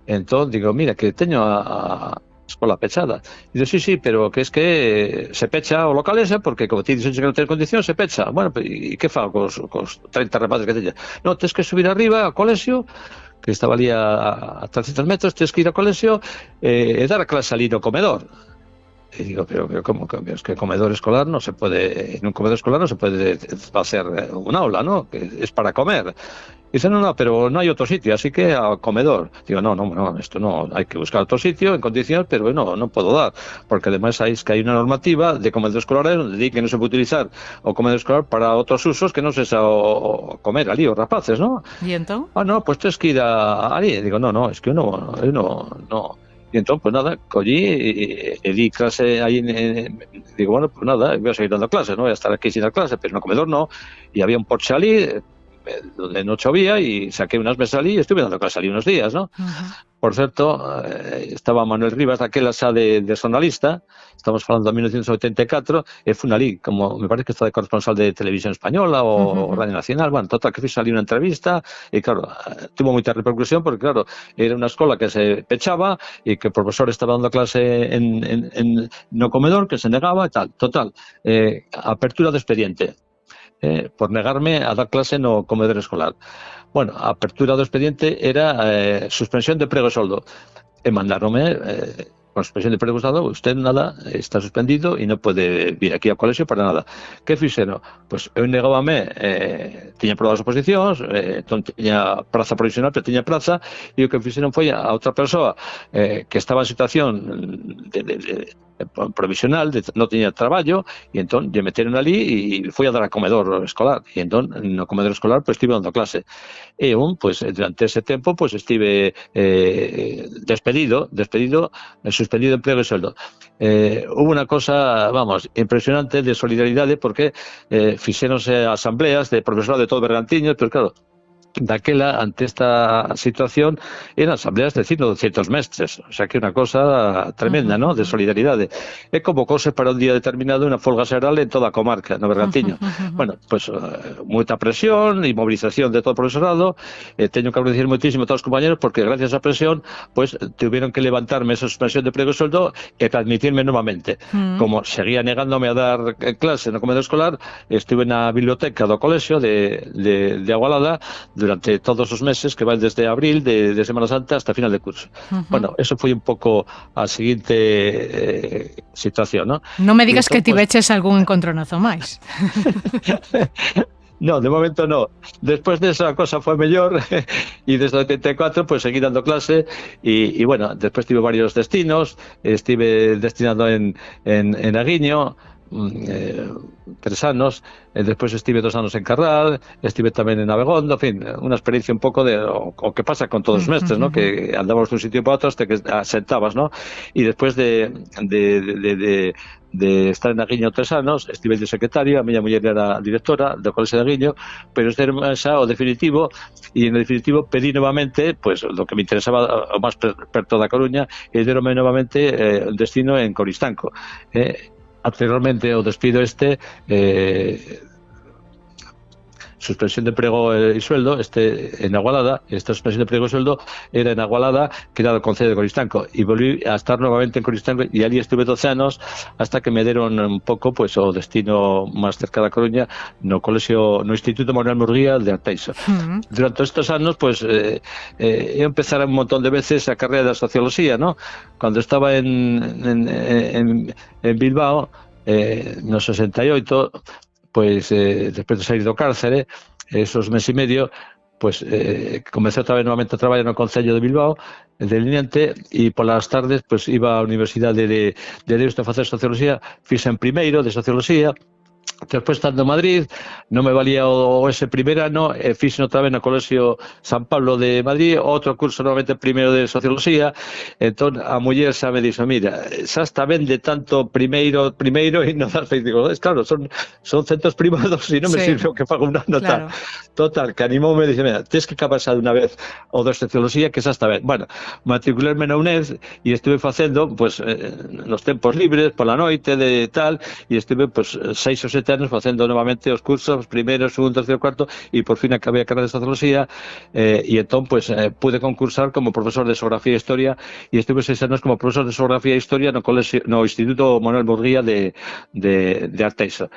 Entón, digo, mira, que teño a escola pechada. E digo, sí, pero que es que se pecha o local ese porque como ti dices que non ten condición, se pecha. Bueno, e que fago cos 30 rapaces que teña? Non, tens que subir arriba ao colexio, que estaba ali a 300 metros, tens que ir ao colexio e dar a clase ali no comedor. Y digo, pero ¿cómo? Es que comedor escolar no se puede, en un comedor escolar no se puede hacer un aula, ¿no? Que es para comer. Y dice, no, pero no hay otro sitio, así que a comedor. Digo, no, esto no, hay que buscar otro sitio en condiciones, pero no puedo dar, porque además es que hay una normativa de comedor escolares donde dice que no se puede utilizar o comedor escolar para otros usos que no se o comer ali, os rapaces, ¿no? ¿Y entonces? No, pues tienes que ir ali. Digo, no, es que no. Y entonces, pues nada, collí y di clase ahí, digo, bueno, pues nada, voy a seguir dando clases, no voy a estar aquí sin dar clase, pero en el comedor no, y había un porche allí, donde no chovía, y saqué unas mesas allí y estuve dando clase allí unos días, ¿no? Por cierto, estaba Manuel Rivas daquela xa de xornalista, estamos falando de 1984, e fun ali, como me parece que está de corresponsal de Televisión Española ou Radio Nacional, bueno, total, que fiz ali unha entrevista, e claro, tuvo moita repercusión, porque claro, era unha escola que se pechaba, e que o profesor estaba dando clase no comedor, que se negaba, e tal, total, apertura de expediente, por negarme a dar clase no comedor escolar. Bueno, a apertura do expediente era suspensión de emprego e soldo. E mandaronme con suspensión de emprego e soldo, usted nada, está suspendido e non pode vir aquí ao colexio para nada. Que fixeron? Pois eu negábame, tiña probadas oposicións, entón tiña praza provisional, pero tiña praza, e o que fixeron foi a outra persoa que estaba en situación provisional, non tiña traballo, e entón lle meteron ali e foi a dar a comedor escolar, e entón no comedor escolar pois estive dando clase. E pois durante ese tempo pois estive despedido, suspendido de emprego e sueldo. Hubo unha cosa, vamos, impresionante de solidaridade, porque fixéronse asambleas de profesorado de todo Bergantiños, pero claro, daquela, ante esta situación, eran asambleas de 100 200 mestres, o sea que unha cosa tremenda, ¿no?, de solidaridade. E convocouse para un día determinado unha folga xeral en toda a comarca, no Bergantiño. Bueno, pues moita presión e movilización de todo o profesorado, teño que agradecer moitísimo a todos os compañeros, porque gracias á presión, pues tuvieron que levantarme esa suspensión de emprego e sueldo e admitirme novamente. Como seguía negándome a dar clase no comedor escolar, estuve na biblioteca do colexio de Agualada durante todos os meses que van desde abril de Semana Santa hasta final de curso. Bueno, eso foi un pouco a seguinte situación, ¿no? Non me digas que ti veches algún encontronazo máis. No, de momento no. Después de esa cosa fue mellor y desde el 84 pues seguí dando clase y bueno, después tuve varios destinos, estuve destinado en Aguiño, 3 anos, despois estive 2 anos en Carral, estive tamén en Abegondo, en fin, unha experiencia un pouco de o que pasa con todos os mestres, ¿no?, que andamos dun sitio para outro hasta que asentabas, ¿no? E despois de estar en Aguiño 3 anos, estive de secretario, a miña muller era directora do Colexio de Aguiño, pero este era xa o definitivo, e en definitivo pedí novamente, pues, lo que me interesaba o máis perto da Coruña, e deronme novamente un destino en Coristanco. Anteriormente o despido suspensión de emprego e sueldo, en Agualada, esta suspensión de emprego e sueldo era en Agualada, que era do concello de Coristanco, e volví a estar novamente en Coristanco, e ali estuve 12 anos hasta que me deron un pouco pues o destino máis cerca da Coruña no Instituto Manuel Murguía de Arteixo. Durante estes anos pues eu empezara un montón de veces a carreira da socioloxía, ¿no? Cando estaba en Bilbao, no 68, pois despois de sair do cárcere, esos meses e medio, pois comecei outra vez novamente a traballar no Concello de Bilbao, de delineante, e polas tardes pois iba á Universidade de Deusto a facer Socioloxía, fiz en primeiro de Socioloxía. Despois, estando en Madrid, non me valía o ese primer ano, fixen outra vez no Colexio San Pablo de Madrid, outro curso novamente primeiro de Socioloxía. Entón, a muller xa me dixo, mira, xa está ben de tanto primeiro e non das feito. Digo, claro, son centros privados e non me sirve o que fago unha nota. Claro. Total, que animoume e dixe, mira, tens que acabar xa de unha vez o de Socioloxía, que xa está ben. Bueno, matricularme na UNED e estuve facendo, pues, nos tempos libres, pola noite, de tal, e estuve, pues, 6 ou 7 anos facendo novamente os cursos, primeiro, segundo, terceiro, cuarto, e por fin acabei a carreira de Socioloxía, e entón, pues, pude concursar como profesor de Xeografía e Historia, e estuve 6 anos como profesor de Xeografía e Historia no Instituto Manuel Murguía de Arteixo.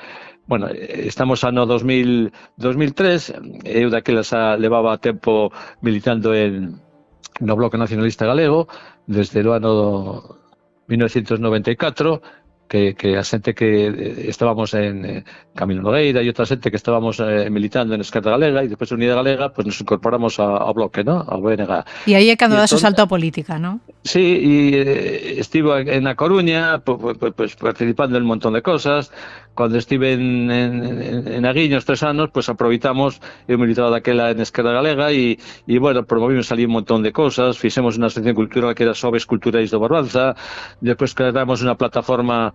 Bueno, estamos ano 2003, eu daquela xa levaba tempo militando no Bloque Nacionalista Galego, desde o ano 1994, que a xente que estábamos en Camilo Nogueira e outra xente que estábamos militando en Esquerda Galega e depois en Unidade Galega, pues nos incorporamos ao Bloque, ¿no? Ao BNG. E aí é cando das o salto a política, ¿no? Sí, e estivo en A Coruña, pues participando en un montón de cosas. Cuando estive en Aguiños 3 anos, pues aproveitamos, eu militaba daquela en Esquerda Galega e bueno, promovimos ali un montón de cosas, fixemos unha asociación cultural que era Xoves Culturais do Barbanza, despois creamos unha plataforma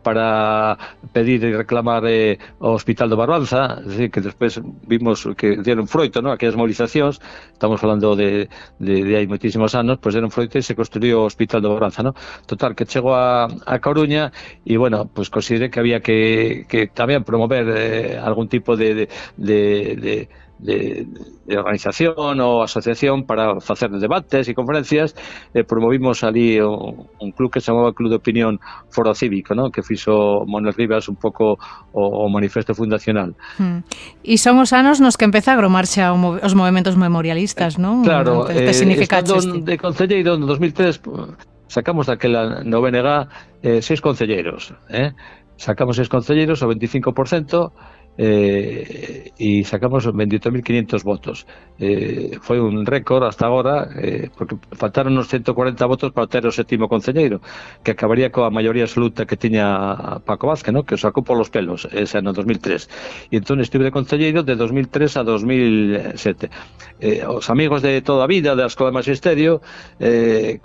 para pedir e reclamar o Hospital do Barbanza, es decir, que despois vimos que dieron froito, ¿no? Aquelas movilizacións, estamos falando de hai moitísimos anos, pues dieron froito e se construiu o Hospital do Barbanza, ¿no? Total, que chegou a Coruña e, bueno, pues consideré que había que tamén promover algún tipo de organización ou asociación para facer debates e conferencias. Promovimos ali un club que se chamaba Club de Opinión Foro Cívico, ¿no? Que fixo Manuel Rivas un pouco o manifesto fundacional. E son os anos nos que empeza a agromarse os movementos memorialistas, non? Claro, estando de concelleiro en 2003 sacamos daquela no BNG 6 concelleiros, sacamos 6 concelleiros, o 25%, e sacamos 28.500 votos. Foi un récord hasta agora, porque faltaron uns 140 votos para ter o 7º concelleiro, que acabaría coa maioría absoluta que tiña Paco Vázquez, ¿no? Que o sacou polos pelos ese ano 2003. E entón estive de concelleiro de 2003 a 2007. Os amigos de toda a vida da Escola de Magisterio,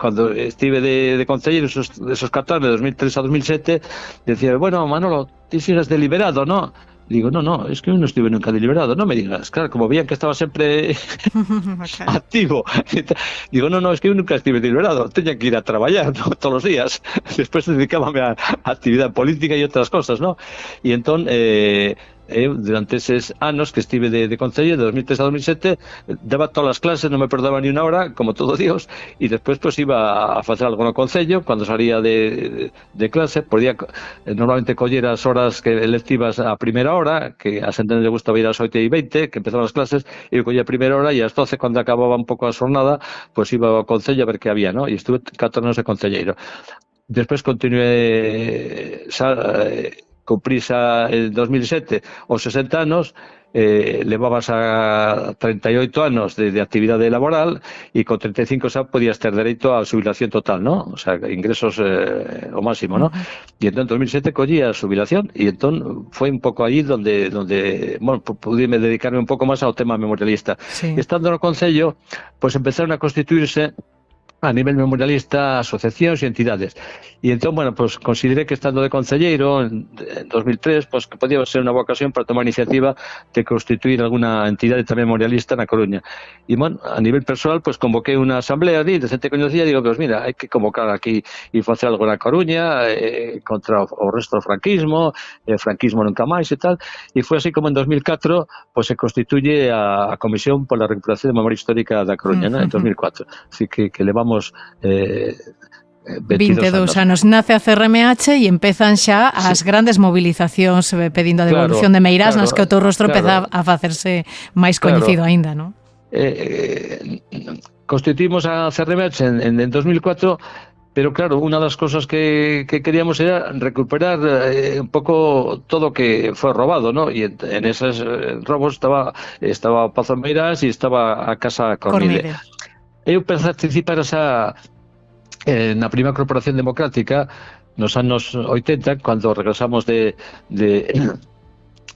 cando estive de concelleiro esos 14 de 2003 a 2007, decía, bueno, Manolo, ti sigues deliberado, ¿no? Digo, no, es que eu non estive nunca deliberado, non me digas. Claro, como veían que estaba sempre activo. Digo, no, es que eu nunca estive deliberado, teña que ir a traballar, ¿no? Todos os días. Despois dedicábame a actividade política e outras cosas, ¿no? E entón, eu, durante eses anos que estive de concello, de 2003 a 2007, daba todas as clases, non me perdaba ni unha hora, como todo Dios, e despois pues iba a facer algo no concello, cando salía de clase, podía normalmente coller as horas que electivas a primeira hora, que a xente non lle gustaba ir ás 8:20, que empezaban as clases, eu collía a primeira hora e ás 12, cando acababa un pouco a xornada, pues iba ao concello a ver que había, ¿no? E estuve 14 anos de concelleiro. Despois continué cumprí xa en 2007 os 60 anos, levabas a 38 anos de actividade laboral e con 35 xa podías ter dereito a xubilación total, ¿no? O sea, ingresos o máximo, ¿no? E entón en 2007 collí a xubilación e entón foi un pouco aí donde bueno, pudime dedicarme un pouco máis ao tema memorialista. Sí. Estando no Concello, pues empezaron a constituirse a nivel memorialista asociacións e entidades. E entón, bueno, pues consideré que estando de concelleiro en 2003, pues que podía ser unha boa ocasión para tomar iniciativa de constituir alguna entidade tamén memorialista na Coruña. E, bueno, a nivel personal, pues convoquei unha asamblea de xente que conocía e digo, pues mira, hai que convocar aquí e facer algo na Coruña contra o resto do franquismo, franquismo nunca máis e tal. E foi así como en 2004, pues se constituye a Comisión pola Recuperación de Memoria Histórica da Coruña, ¿no? En 2004. Así que levamos 22 anos. Nace a CRMH e empezan xa as grandes movilizacións pedindo a devolución de Meirás, nas que o teu rostro empeza a facerse máis coñecido aínda, non? Constituímos a CRMH en 2004 Pero claro, una de las cosas que queríamos era recuperar un poco todo lo que fue robado, ¿no? Y en esos robos estaba Pazo de Meirás y estaba a Casa Cormide. Eu participar na primeira corporación democrática nos anos 80, cando regresamos de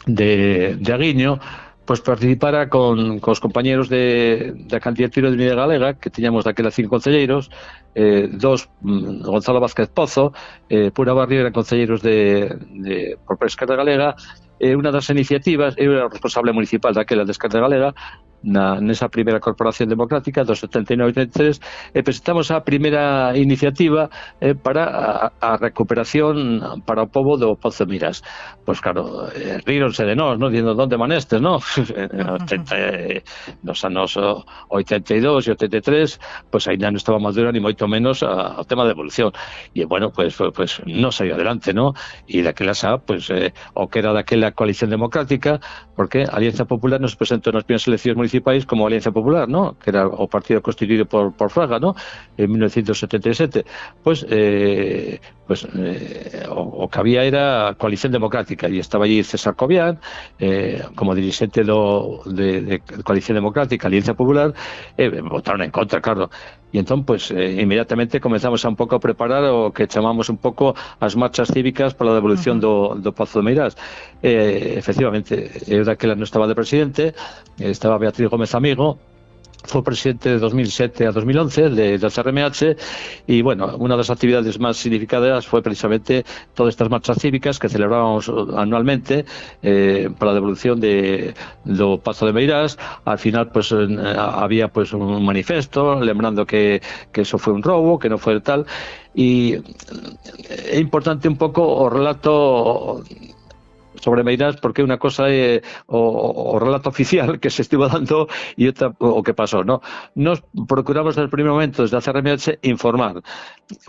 Aguiño, pues participara con os compañeros da candidatura de Unidade Galega, que tiñamos daquela 5 concelleiros, dos, Gonzalo Vázquez Pozo, Pura Barrio, eran concelleiros por Esquerda Galega. Unha das iniciativas, eu era o responsable municipal daquela de Esquerda Galega, nesa primeira corporación democrática do 79-83, e presentamos a primeira iniciativa para a recuperación para o pobo do Pozo de Meirás. Pois claro, ríronse de nós, ¿no? Diciendo, onde manestes, ¿no? Nos anos 82 e 83, pois ainda non estaba madura ni moito menos ao tema de evolución. E bueno, pois non saiu adelante, ¿no? E daquela xa, pois o que era daquela coalición democrática, porque a Alianza Popular nos presentou nas primeiras eleccións municipais como Alianza Popular, ¿no? Que era o partido constituído por Fraga, ¿no? En 1977. Pois o que había era a coalición democrática e estaba allí César Cobian como dirixente de coalición democrática, Alianza Popular, votaron en contra, claro. E entón, pois, inmediatamente comenzamos a un pouco a preparar o que chamamos un pouco as marchas cívicas para a devolución do Pazo de Meirás. Efectivamente, eu daquela non estaba de presidente, estaba Beatriz Gómez Amigo, fue presidente de 2007 a 2011 del CRMH, y bueno, una de las actividades más significativas fue precisamente todas estas marchas cívicas que celebrábamos anualmente para la devolución do Pazo de Meirás. Al final pues había pues un manifesto lembrando que eso fue un robo, que no fue tal, y é importante un pouco o relato sobre Meirás, porque unha cosa é o relato oficial que se estivo dando e outra o que pasou, ¿no? Nos procuramos desde o primeiro momento, desde a CRMH, informar.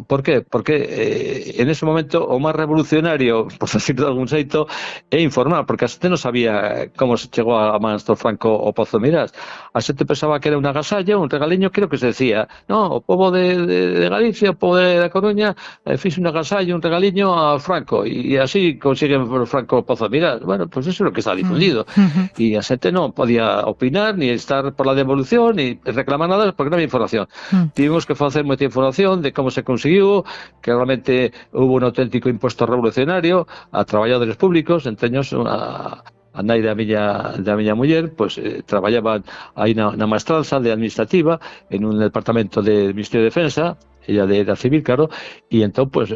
Por qué? Porque en ese momento o máis revolucionario, por decirlo de algún xeito, é informar, porque a xente non sabía como se chegou a mans do Franco o Pozo de Meirás. A xente pensaba que era unha agasalla, un regaliño, creo que se decía, no, o pobo de Galicia, o pobo da Coruña, fixe un agasallo, un regaliño a Franco, e así consiguen Franco o Pozo de Meirás. Bueno, pues eso é o que está difundido. E a xente non podía opinar, ni estar por la devolución, ni reclamar nada, porque non había información. Tivemos que facer moita información de como se conseguiu, que realmente hubo un auténtico imposto revolucionario a traballadores públicos, entre ellos a nai da miña muller, pues traballaban aí na maestranza de administrativa en un departamento del Ministerio de Defensa, ella da civil, claro, e entón, pues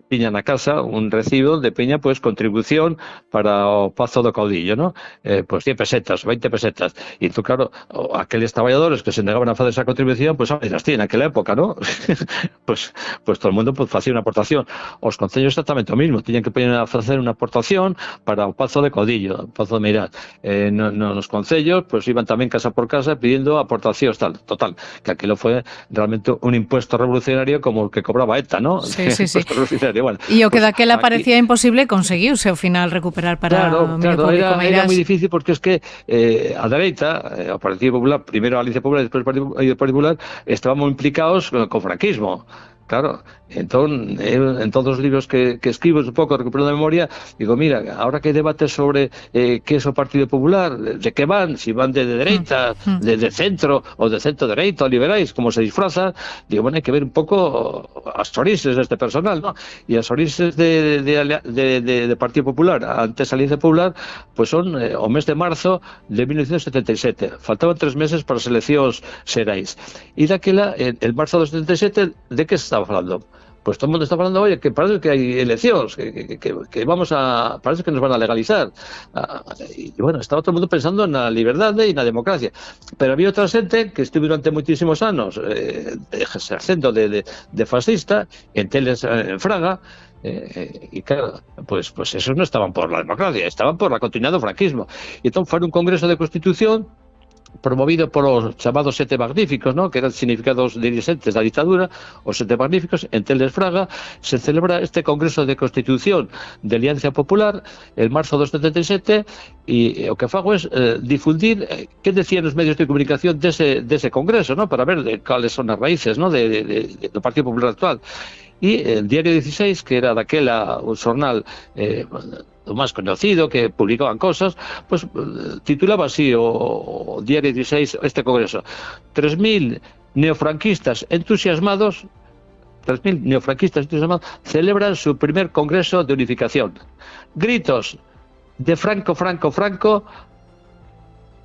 piña na casa un recibo de peña, pues, contribución para o Pazo do Caudillo, ¿no? Pues 10 pesetas, 20 pesetas. E entón, claro, aqueles traballadores que se negaban a facer esa contribución, pues, as tienen naquela época, ¿no? pues todo o mundo pues, facía unha aportación. Os concellos exactamente o mismo, tiñan que poñer a facer unha aportación para o Pazo de Caudillo, o Pazo de Meirás. Nos concellos, pues, iban tamén casa por casa pidiendo aportacións, tal. Total, que aquilo fue realmente un impuesto revolucionario como o que cobraba ETA, ¿no? Sí. Bueno, e o que pues, daquela parecía imposible conseguiuse ao final recuperar para o medio público Meirás. Era moi difícil porque es que a dereita, o Partido Popular, primeiro a Alianza Popular e despois o Partido Popular, estaban implicados co franquismo. Claro, entón, en todos os libros que escribo, un pouco recuperando a memoria, digo, mira, ahora que hay debate sobre que é o Partido Popular, de que van, si van de dereita, de centro, ou de centro-dereita, ou liberais, como se disfrazan, digo, bueno, hai que ver un pouco as orígenes deste personal, ¿no? E as orígenes de Partido Popular, antes a Alianza Popular, pues son o mes de marzo de 1977. Faltaban 3 meses para as eleccións xerais. E daquela, el marzo de 77, de que se estaba falando? Pues todo el mundo está hablando, oye, que parece que hay elecciones, que vamos a, parece que nos van a legalizar. Y bueno, estaba todo el mundo pensando en la libertad y en la democracia. Pero había otra gente que estuvo durante muchísimos años ejerciendo de fascista, en teles en Fraga, y claro, pues esos no estaban por la democracia, estaban por la continuidad del franquismo. Y entonces fue un congreso de Constitución promovido polos chamados Sete Magníficos, ¿no?, que eran significados dirixentes da ditadura, os Sete Magníficos, entre eles Fraga, se celebra este Congreso de Constitución de Alianza Popular en marzo do 77, e o que fago é difundir que decían os medios de comunicación dese Congreso, ¿no?, para ver cales son as raíces, ¿no?, do Partido Popular actual. E el Diario 16, que era daquela un xornal o máis conocido, que publicaban cosas, pues titulaba así o Diario 16 este Congreso: 3.000 neofranquistas entusiasmados celebran su primer Congreso de Unificación. Gritos de Franco, Franco, Franco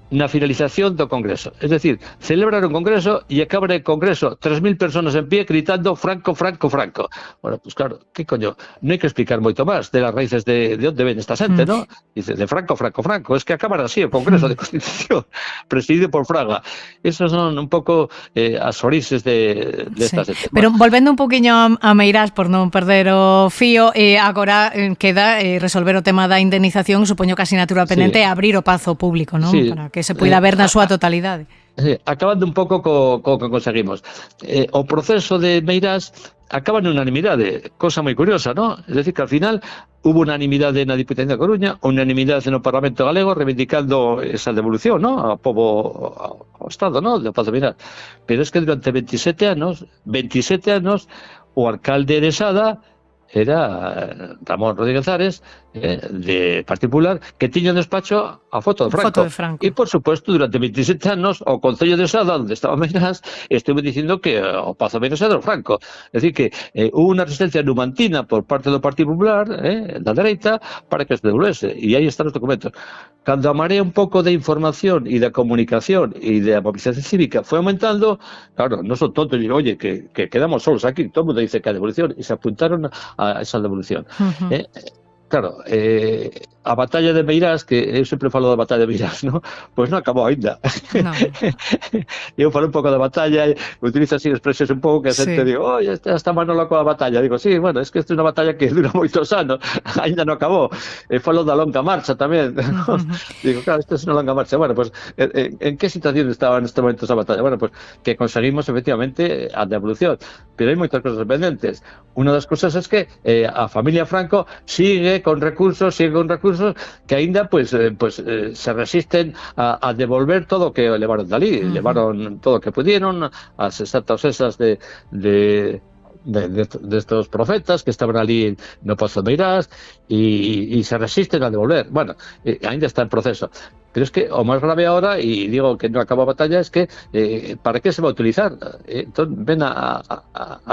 na finalización do Congreso. Es decir, celebran un Congreso e acaban el Congreso 3.000 personas en pie gritando Franco, Franco, Franco. Bueno, pues claro, ¿qué coño? Non hai que explicar moito máis de las raíces de onde ven esta xente, ¿no? Dice, de Franco, Franco, Franco. Es que acaban así el Congreso de Constitución presidido por Fraga. Esos son un pouco as oríxes de esta xente. Pero volvendo un poquinho a Meirás, por non perder o fío, agora queda resolver o tema da indemnización, supoño que a asignatura pendente é abrir o pazo público, ¿no? Sí. Para que se pueda ver na súa totalidade. Acabando un pouco co que conseguimos. O proceso de Meirás acaba en unanimidade, cosa moi curiosa, ¿no? Es decir, que al final hubo unanimidade na Diputación da Coruña, unanimidade no Parlamento galego reivindicando esa devolución, ¿no?, ao pobo, ao Estado, ¿no?, do Pazo Meirás. Pero es que durante 27 anos, o alcalde de Sada era Ramón Rodríguez Ares, de Partido Popular, que tiña un despacho a foto de Franco. E, por supuesto, durante 27 anos, o Concello de Sada, onde estaba Meirás, estuve dicindo que o Pazo Meirás era o Franco. É dicir, que hubo unha resistencia numantina por parte do Partido Popular, da dereita, para que se devolvese. E aí están os documentos. Cando a marea un pouco de información e da comunicación e da movilización cívica foi aumentando, claro, non son tontos, e oye, que quedamos solos aquí, todo o mundo dice que a devolución, e se apuntaron a esa devolución. Claro, a batalla de Meirás, que eu sempre falo da batalla de Meirás, ¿no?, pois non acabou ainda. No. Eu falo un pouco da batalla, utilizo así expresións un pouco que a xente digo, oye, está Manolo coa batalla. Digo, sí, bueno, es que esta é unha batalla que dura moitos anos, ainda non acabou. Falo da longa marcha tamén, ¿no? Digo, claro, esta é unha longa marcha. Bueno, pues, en que situación estaba neste momento esa batalla? Bueno, pues, que conseguimos, efectivamente, a devolución. Pero hai moitas cosas pendentes. Unha das cosas es que a familia Franco sigue con recursos que aínda se resisten a devolver todo o que levaron dali, levaron todo o que pudieron, as estatuas esas de estos profetas que estaban ali no Pazo Meirás, e se resisten a devolver. Bueno, aínda está en proceso. Pero es que o máis grave ahora, e digo que non acaba a batalla, es que para que se va a utilizar? Entón, ven a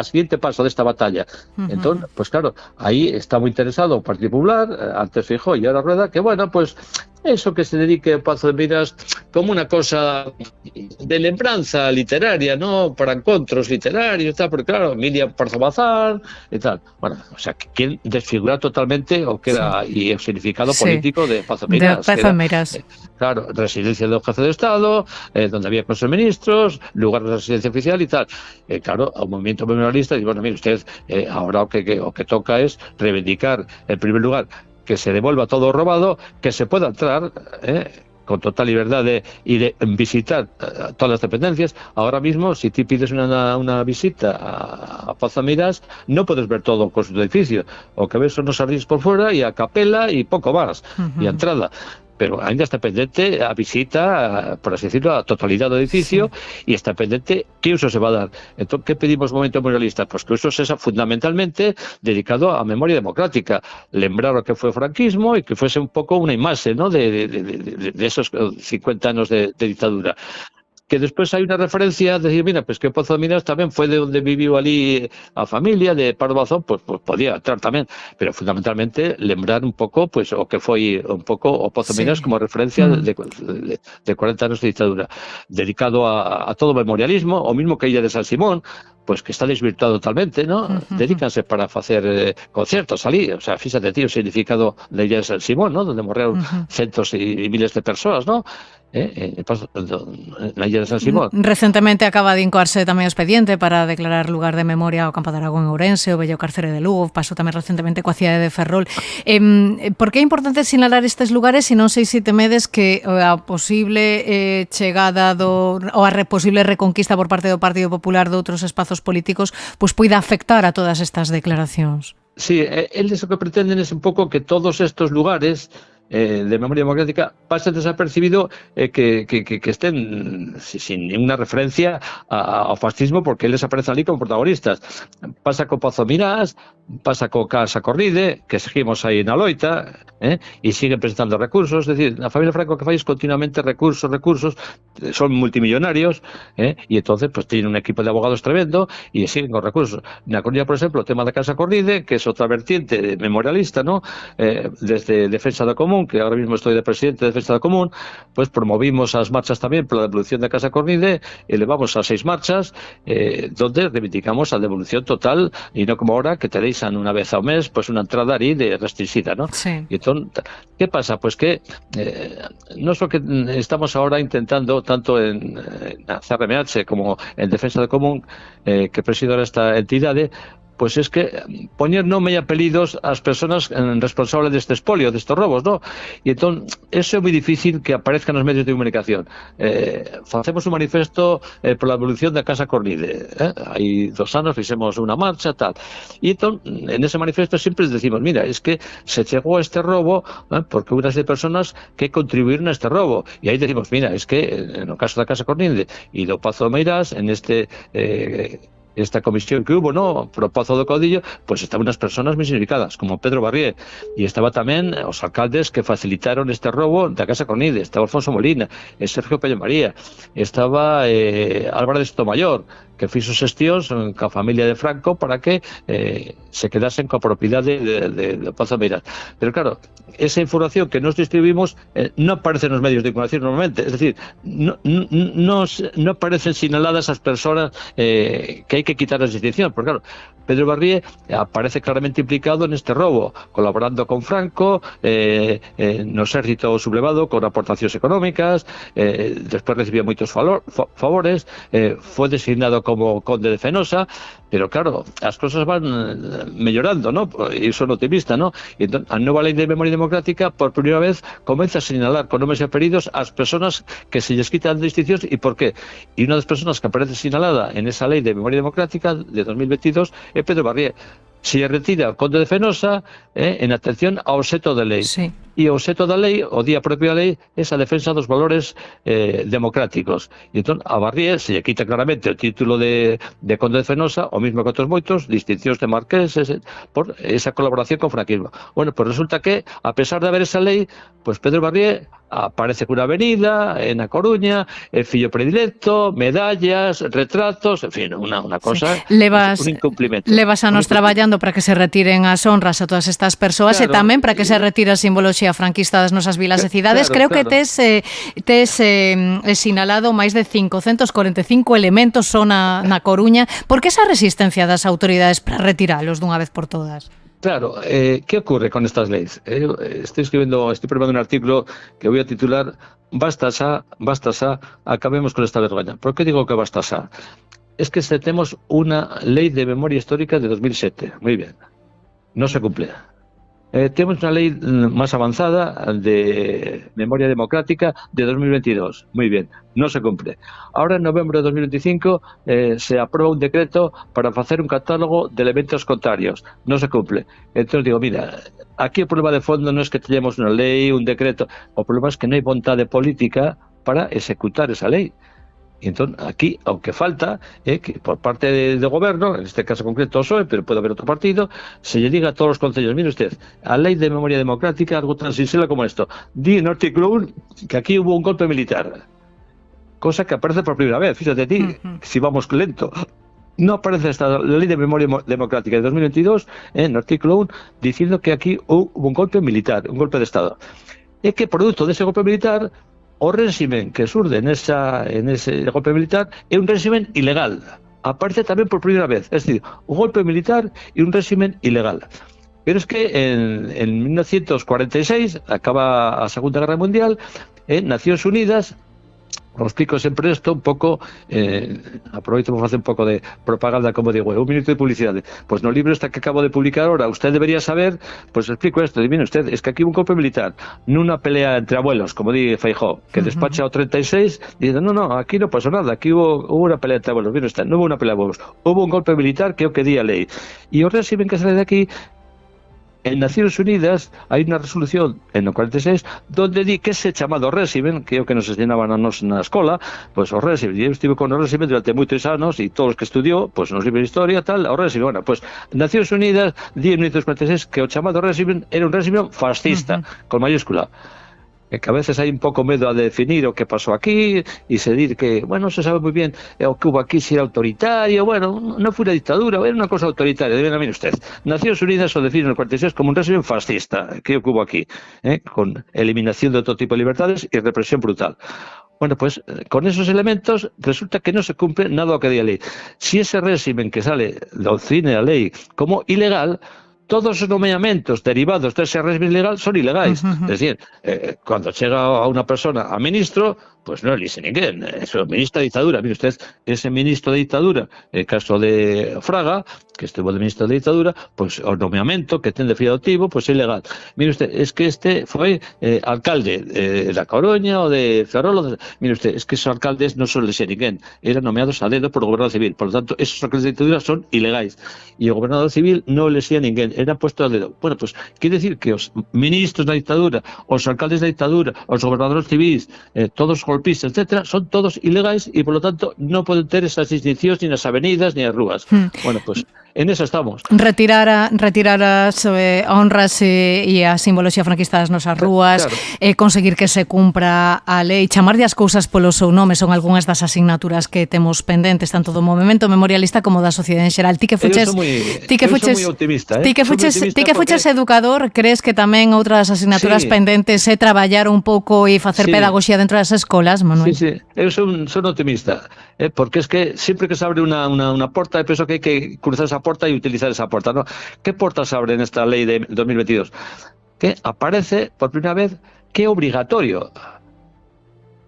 siguiente paso desta batalla. Entón, pues claro, aí está moi interesado o Partido Popular, antes Feijóo e ahora Rueda, que bueno, pues eso que se dedique ao Pazo de Meirás como unha cosa de lembranza literaria, ¿no?, para encontros literarios, tal, porque claro, Emilia Parzo Bazán e tal. Bueno, o sea, que quien desfigura totalmente o que era e o significado político de Pazo de Meirás. De Pazo de Meirás. Claro, residencia do jefe de Estado, donde había Consejo de Ministros, lugar de residencia oficial y tal. Claro, a un movimiento memorialista, y bueno, mire usted, ahora o que toca es reivindicar, en primer lugar, que se devuelva todo robado, que se pueda entrar con total libertad de visitar todas las dependencias. Ahora mismo, si tú pides una visita a Pazo Meirás, no puedes ver todo con su edificio. O que ves son los jardines por fuera y a capela y poco más, y a entrada. Pero ainda está pendente a visita, por así decirlo, a totalidade do edificio, e está pendente que uso se va a dar. Entón, que pedimos Movimento Memorialista? Pois que o uso sexa fundamentalmente dedicado á memoria democrática, lembrar o que foi o franquismo e que fuese un pouco unha imaxe, ¿no?, de esos 50 anos de dictadura. Que despois hai unha referencia de decir, mira, pues que o Pazo de Meirás tamén foi de onde viviu ali a familia de Pardo Bazán, pues podía entrar tamén, pero fundamentalmente lembrar un pouco pues o que foi un pouco o Pazo de Meirás como referencia de 40 anos de dictadura, dedicado a todo o memorialismo, o mismo que a Illa de San Simón, pues que está desvirtuado totalmente, ¿no? Dedícanse para facer concertos ali, o sea, fíxate, tío, o significado de Illa de San Simón, ¿no?, donde morreron centos e miles de persoas, ¿no? na illa de San Simón. Recentemente acaba de incoarse tamén o expediente para declarar lugar de memoria ao Campo de Aragón en Ourense, o vello cárcere de Lugo, pasou tamén recentemente coa cidade de Ferrol. Por que é importante sinalar estes lugares e non sei se temedes que a posible chegada ou a posible reconquista por parte do Partido Popular de outros espazos políticos pois poida afectar a todas estas declaracións? Sí, eles o que pretenden é un pouco que todos estos lugares de memoria democrática pasen desapercibido, que estén sin ninguna referencia ao fascismo, porque eles aparecen ali como protagonistas. Pasa co Pozo Mirás, pasa co Casa Corride, que seguimos aí na loita, e siguen presentando recursos. Es decir, a familia Franco que fai continuamente recursos, son multimillonarios, e entonces pues tienen un equipo de abogados tremendo e siguen con recursos. Na Coruña, por exemplo, o tema da Casa Corride, que es outra vertiente memorialista, ¿no? Desde Defensa do Común, que ahora mismo estoy de presidente de Defensa do Común, pues promovimos as marchas tamén pola devolución da Casa Corride, elevamos a 6 marchas, donde reivindicamos a devolución total, e non como ahora que te deixan unha vez ao mes pues unha entrada aí de restringida, ¿no? Sí. Y entonces, ¿qué pasa? Pues que no es lo que estamos ahora intentando, tanto en CRMH como en Defensa do Común, que presido ahora esta entidade, pues es que poñer nome e apelidos ás persoas responsables deste espolio, destes robos, ¿no? E entón, eso é moi difícil que aparezca nos medios de comunicación. Facemos un manifesto pola evolución da Casa Corride, hai 2 anos fixemos unha marcha, tal. E entón, en ese manifesto sempre decimos, mira, es que se chegou a este robo porque unhas de personas que contribuíron a este robo. E aí decimos, mira, es que no caso da Casa Corride e do Pazo de Meirás, en esta comisión que hubo, ¿no?, pro Pozo do Codillo, pues estaban unas personas moi significadas, como Pedro Barrié, e estaba tamén os alcaldes que facilitaron este robo da Casa Corride, estaba Alfonso Molina, Sergio Pello María, estaba Álvarez Sotomayor, que fixo xestións ca familia de Franco para que se quedasen coa propiedade de Pozo de Meirás. Pero claro, esa información que nos distribuimos non aparece nos medios de comunicación normalmente, es decir, no aparecen sinaladas as persoas que hai que quitar a distinción, porque claro, Pedro Barrié aparece claramente implicado neste robo, colaborando con Franco, no exército sublevado, con aportacións económicas, despois recibía moitos favores, foi designado como conde de Fenosa, pero claro, as cosas van mellorando, ¿no? E son optimista, ¿no? E entón, a nova lei de memoria democrática por primeira vez comeza a sinalar con nomes e apelidos as persoas que se lles quitan distincións e por qué. E unha das persoas que aparece sinalada en esa lei de memoria democrática de 2022 é Pedro Barrié. Se retira o conde de Fenosa en atención ao obxecto da lei. Sí. E o obxecto da lei, o día propio da lei, é a defensa dos valores democráticos. E entón, a Barrié se lle quita claramente o título de conde de Fenosa, o mismo que outros moitos, distincións de marqueses, por esa colaboración con franquismo. Bueno, pues resulta que, a pesar de haber esa lei, pues Pedro Barrié aparece cunha avenida en A Coruña, el fillo predilecto, medallas, retratos, en fin, unha cosa, sí. Un incumplimento. Levas anos traballando para que se retiren as honras a todas estas persoas, claro, e tamén para que se retire a simboloxía franquista das nosas vilas e cidades. Creo que tes sinalado máis de 545 elementos só na Coruña. Por que esa resistencia das autoridades para retiralos dunha vez por todas? Claro, ¿qué ocurre con estas leyes? Estoy preparando un artículo que voy a titular Basta xa, acabemos con esta vergüenza. ¿Por qué digo que basta xa? Es que tenemos una ley de memoria histórica de 2007, muy bien, no se cumple. Tenemos una ley más avanzada de memoria democrática de 2022. Muy bien, no se cumple. Ahora, en noviembre de 2025, se aprueba un decreto para hacer un catálogo de elementos contrarios. No se cumple. Entonces digo, mira, aquí el problema de fondo no es que tengamos una ley, un decreto. El problema es que no hay voluntad de política para ejecutar esa ley. Y entonces aquí, aunque falta que por parte del gobierno, en este caso concreto PSOE, pero puede haber otro partido, se le diga a todos los concellos, mire usted, a ley de memoria democrática, algo tan sincero como esto, di en artículo 1 que aquí hubo un golpe militar, cosa que aparece por primera vez, fíjate ti, si vamos lento. No aparece la ley de memoria democrática de 2022, en el artículo 1, diciendo que aquí hubo un golpe militar, un golpe de Estado. Es que producto de ese golpe militar, o régimen que surde en ese golpe militar é un régimen ilegal. Aparece tamén por primeira vez, es decir, un golpe militar e un régimen ilegal. Pero es que en 1946 acaba a Segunda Guerra Mundial Nacións Unidas, os explico sempre isto un pouco, aproveito para facer un pouco de propaganda, como digo, un minuto de publicidade. Pois no libro este que acabo de publicar ahora, usted debería saber, pois explico isto, mire usted, es que aquí hubo un golpe militar, nunha pelea entre abuelos, como di Feijóo, que despacha o 36, dice, no, aquí non pasou nada, aquí hubo unha pelea entre abuelos, mire usted, non hubo unha pelea de abuelos, hubo un golpe militar que é o que di a lei. E o régimen que sale de aquí, en Nacións Unidas hai unha resolución en o 46 donde di que ese chamado régimen, que é o que nos enseñaban a nos na escola, pois o régimen, eu estive con o régimen durante moitos anos e todos os que estudiou, pois nos libros de historia tal, o régimen, bueno, pois Nacións Unidas di en 1946 que o chamado régimen era un régimen fascista, con mayúscula. Que a veces hai un pouco medo a definir o que pasou aquí e se dir que, bueno, se sabe moi bien o que hubo aquí, se era autoritario, bueno, non foi unha dictadura, era unha cosa autoritaria, deben a mí usted. Nacións Unidas o define no 46 como un régimen fascista, que hubo aquí, con eliminación de todo tipo de libertades e represión brutal. Bueno, pues con esos elementos resulta que non se cumple nada o que di a lei. Si ese régimen que sale do cine a lei como ilegal, todos os nomeamentos derivados dese régimen legal son ilegais. Es decir, cando chega a unha persona a ministro, pois non elixe ninguén, é o ministro de dictadura. Mire usted, ese ministro de dictadura, el caso de Fraga, que estuvo de ministro de dictadura, pois o nomeamento que ten de fui adoptivo, pois é ilegal. Mire usted, es que este foi alcalde da Coruña ou de Ferrol, mire usted, es que esos alcaldes non son elixe ninguén, eran nomeados a dedo por o gobernador civil, por lo tanto, esos alcaldes de dictadura son ilegais, e o gobernador civil non elexía ninguén, era puesto a dedo. Bueno, pues quiere decir que os ministros da dictadura, os alcaldes da dictadura, os gobernadores civis, todos os golpistas, etcétera, son todos ilegais e, por lo tanto, non poden ter esas distincións ni nas avenidas ni as rúas. Bueno, pues en eso estamos. Retirar as honras e a simboloxía franquista das nosas rúas, claro. Conseguir que se cumpra a lei, chamar as cousas polo seu nome, son algunhas das asignaturas que temos pendentes, tanto do movemento memorialista como da sociedade en xeral. Ti que fuches optimista, ti que fuches educador, crees que tamén outras asignaturas pendentes é traballar un pouco e facer pedagogía dentro das escolas, Manuel? Sí, eu son optimista, porque es que sempre que se abre unha porta, penso que hai que cruzar esa porta e utilizar esa porta, ¿no? ¿Qué porta se abre nesta lei de 2022? Que aparece por primeira vez que é obrigatorio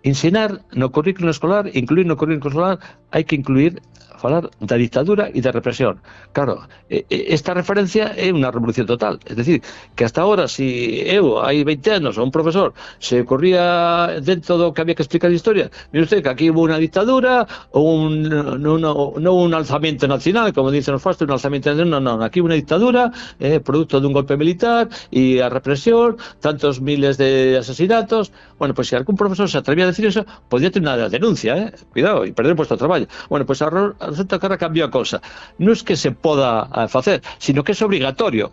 ensinar no currículo escolar, incluir no currículo escolar, hai que incluir falar da dictadura e da represión. Claro, esta referencia é unha revolución total. Es decir, que hasta ahora, si eu, hai 20 anos, a un profesor se corría dentro do que había que explicar de historia, mire usted que aquí hubo unha dictadura ou non un alzamiento nacional, como dicen os fastos, un alzamiento nacional, non, aquí hubo unha dictadura, producto dun golpe militar e a represión, tantos miles de asesinatos. Bueno, pues se algún profesor se atrevía a decir eso, podría ter unha denuncia, cuidado, e perder o puesto de traballo. Bueno, pues resulta que ahora cambiou a cousa. Non é que se poda facer, sino que é obrigatorio.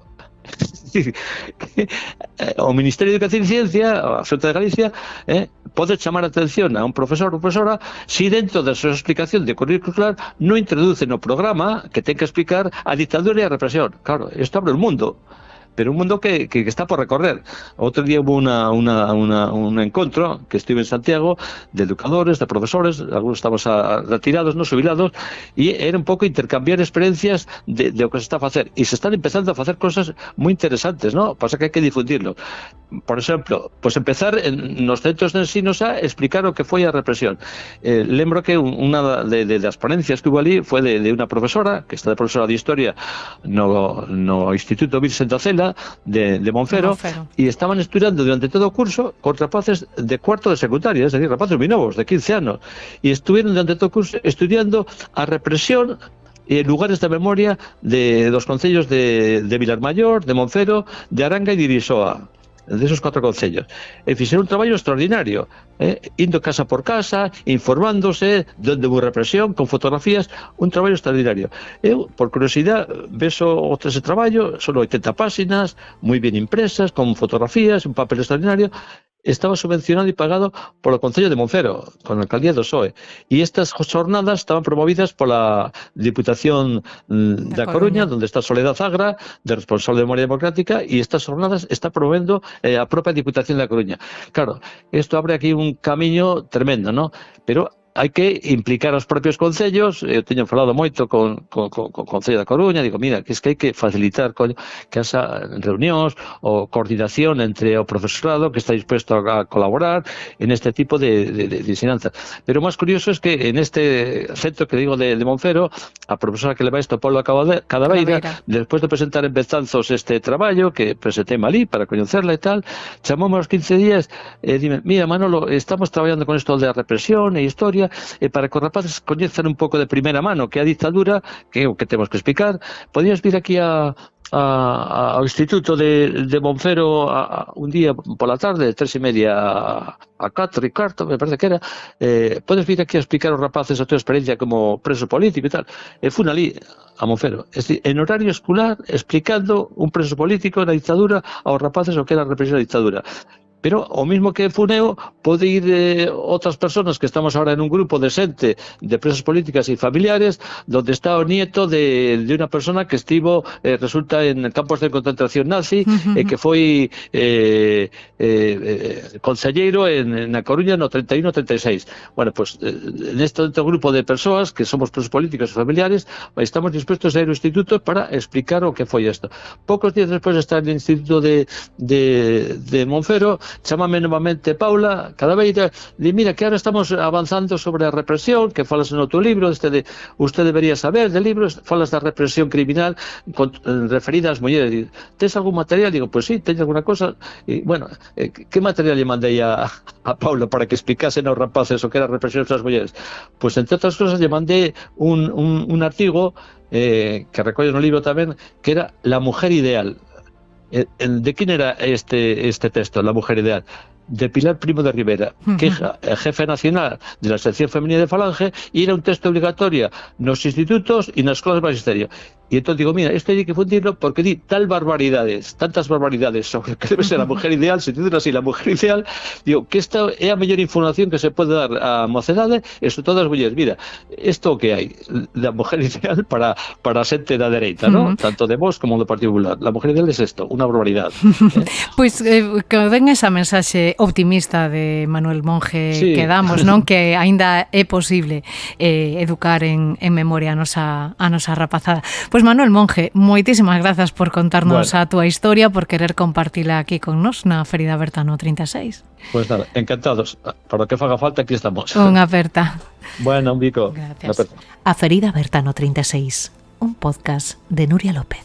O Ministerio de Educación e Ciencia, a Xunta de Galicia, pode chamar a atención a un profesor ou profesora si dentro da súa explicación de currículo escolar non introduce no programa que ten que explicar a dictadura e a represión. Claro, isto abre o mundo, pero un mundo que está por recorrer. Outro día hubo un encontro que estive en Santiago de educadores, de profesores, algunos estamos retirados, no jubilados, e era un pouco intercambiar experiencias de o que se está a facer, e se están empezando a facer cosas moi interesantes, ¿no? Pasa que hai que difundirlo. Por exemplo, pues empezar nos centros de ensino a explicar o que foi a represión. Lembro que unha das ponencias que hubo ali foi de unha profesora, que está de profesora de historia no Instituto Virgen da Cela de Monfero, e estaban estudiando durante todo o curso con rapaces de cuarto de secundaria, es decir, rapaces moi novos, de 15 anos, e estuvieron durante todo o curso estudiando a represión e lugares de memoria dos concellos de Vilarmayor, de Monfero, de Aranga e de Irisoa, de esos 4 concellos. E fixeron un traballo extraordinario, indo casa por casa, informándose de onde hubo represión, con fotografías, un traballo extraordinario. Eu, por curiosidade, vexo ese traballo, son 80 páxinas, moi ben impresas, con fotografías, un papel extraordinario. Estaba subvencionado e pagado polo Concello de Monfero, con a alcaldía do PSOE. E estas jornadas estaban promovidas pola Diputación da Coruña, onde está Soledad Agra, de responsable de Memoria Democrática, e estas jornadas está promovendo a propia Diputación da Coruña. Claro, isto abre aquí un camiño tremendo, ¿no? Pero hai que implicar os propios concellos. Eu teño falado moito con Concello da Coruña, digo, mira, que hai que facilitar que esa reunións ou coordinación entre o profesorado que está dispuesto a colaborar en este tipo de ensinanza. Pero o máis curioso é que en este centro que digo de Monfero, a profesora que leva isto, Paula Cadaveira, despois de presentar en Betanzos este traballo, que presentei malí para coñecerla e tal, chamoume aos 15 días e dime, mira, Manolo, estamos traballando con isto de represión e historia, para que os rapaces coñezan un pouco de primeira mano que a ditadura, que é o que temos que explicar. Podías vir aquí ao Instituto de Monfero un día pola tarde, 3:30 a 4:15, me parece que era. Podes vir aquí a explicar aos rapaces a tua experiencia como preso político e tal. E fun ali a Monfero, en horario escolar, explicando un preso político na ditadura aos rapaces o que era a represión da ditadura. Pero o mismo que funeo, pode ir outras persoas que estamos ahora en un grupo de xente de presas políticas e familiares, donde está o nieto de unha persona que estivo, resulta, en campos de concentración nazi, e que foi conselleiro na Coruña no 31-36. Bueno, pues neste grupo de persoas que somos presos políticos e familiares, estamos dispuestos a ir ao instituto para explicar o que foi isto. Poucos días despois de estar no instituto de Monfero, chámame novamente Paula Cadaveira, di, mira, que ahora estamos avanzando sobre a represión, que falas no teu libro, usted debería saber de libros, falas da represión criminal referida ás mulleres. Tes algún material? Digo, pues sí, teño alguna cosa. E, bueno, que material lle mandei a Paula para que explicasen aos rapaces o que era a represión das mulleres? Pues, entre outras cosas, lle mandei un artigo que recolle no libro tamén, que era La mujer ideal. ¿De quién era este texto, La mujer ideal? De Pilar Primo de Rivera, que é jefe nacional de la sección femenina de Falange, e era un texto obligatorio nos institutos e nas escolas de magisterio. E entón digo, mira, isto hai que fundirlo porque di tantas barbaridades sobre que debe ser a mujer ideal, se titula así, La mujer ideal. Digo, que esta é a mellor información que se pode dar á mocedade e sobre todo as mulleres. Mira, isto que hai, la mujer ideal para a xente da dereita, ¿no? Tanto de Vox como do Partido Popular. La mujer ideal é isto, unha barbaridade. Pois que den esa mensaxe optimista de Manuel Monge, sí, que damos, non? Que aínda é posible educar en memoria a nosa rapazada. Pois Manuel Monge, moitísimas grazas por contarnos a túa historia, por querer compartila aquí con nos na Ferida Aberta no 36. Pois nada, encantados. Para o que faga falta, aquí estamos. Unha aperta. Bueno, un bico. Gracias. A Ferida Aberta no 36, un podcast de Nuria López.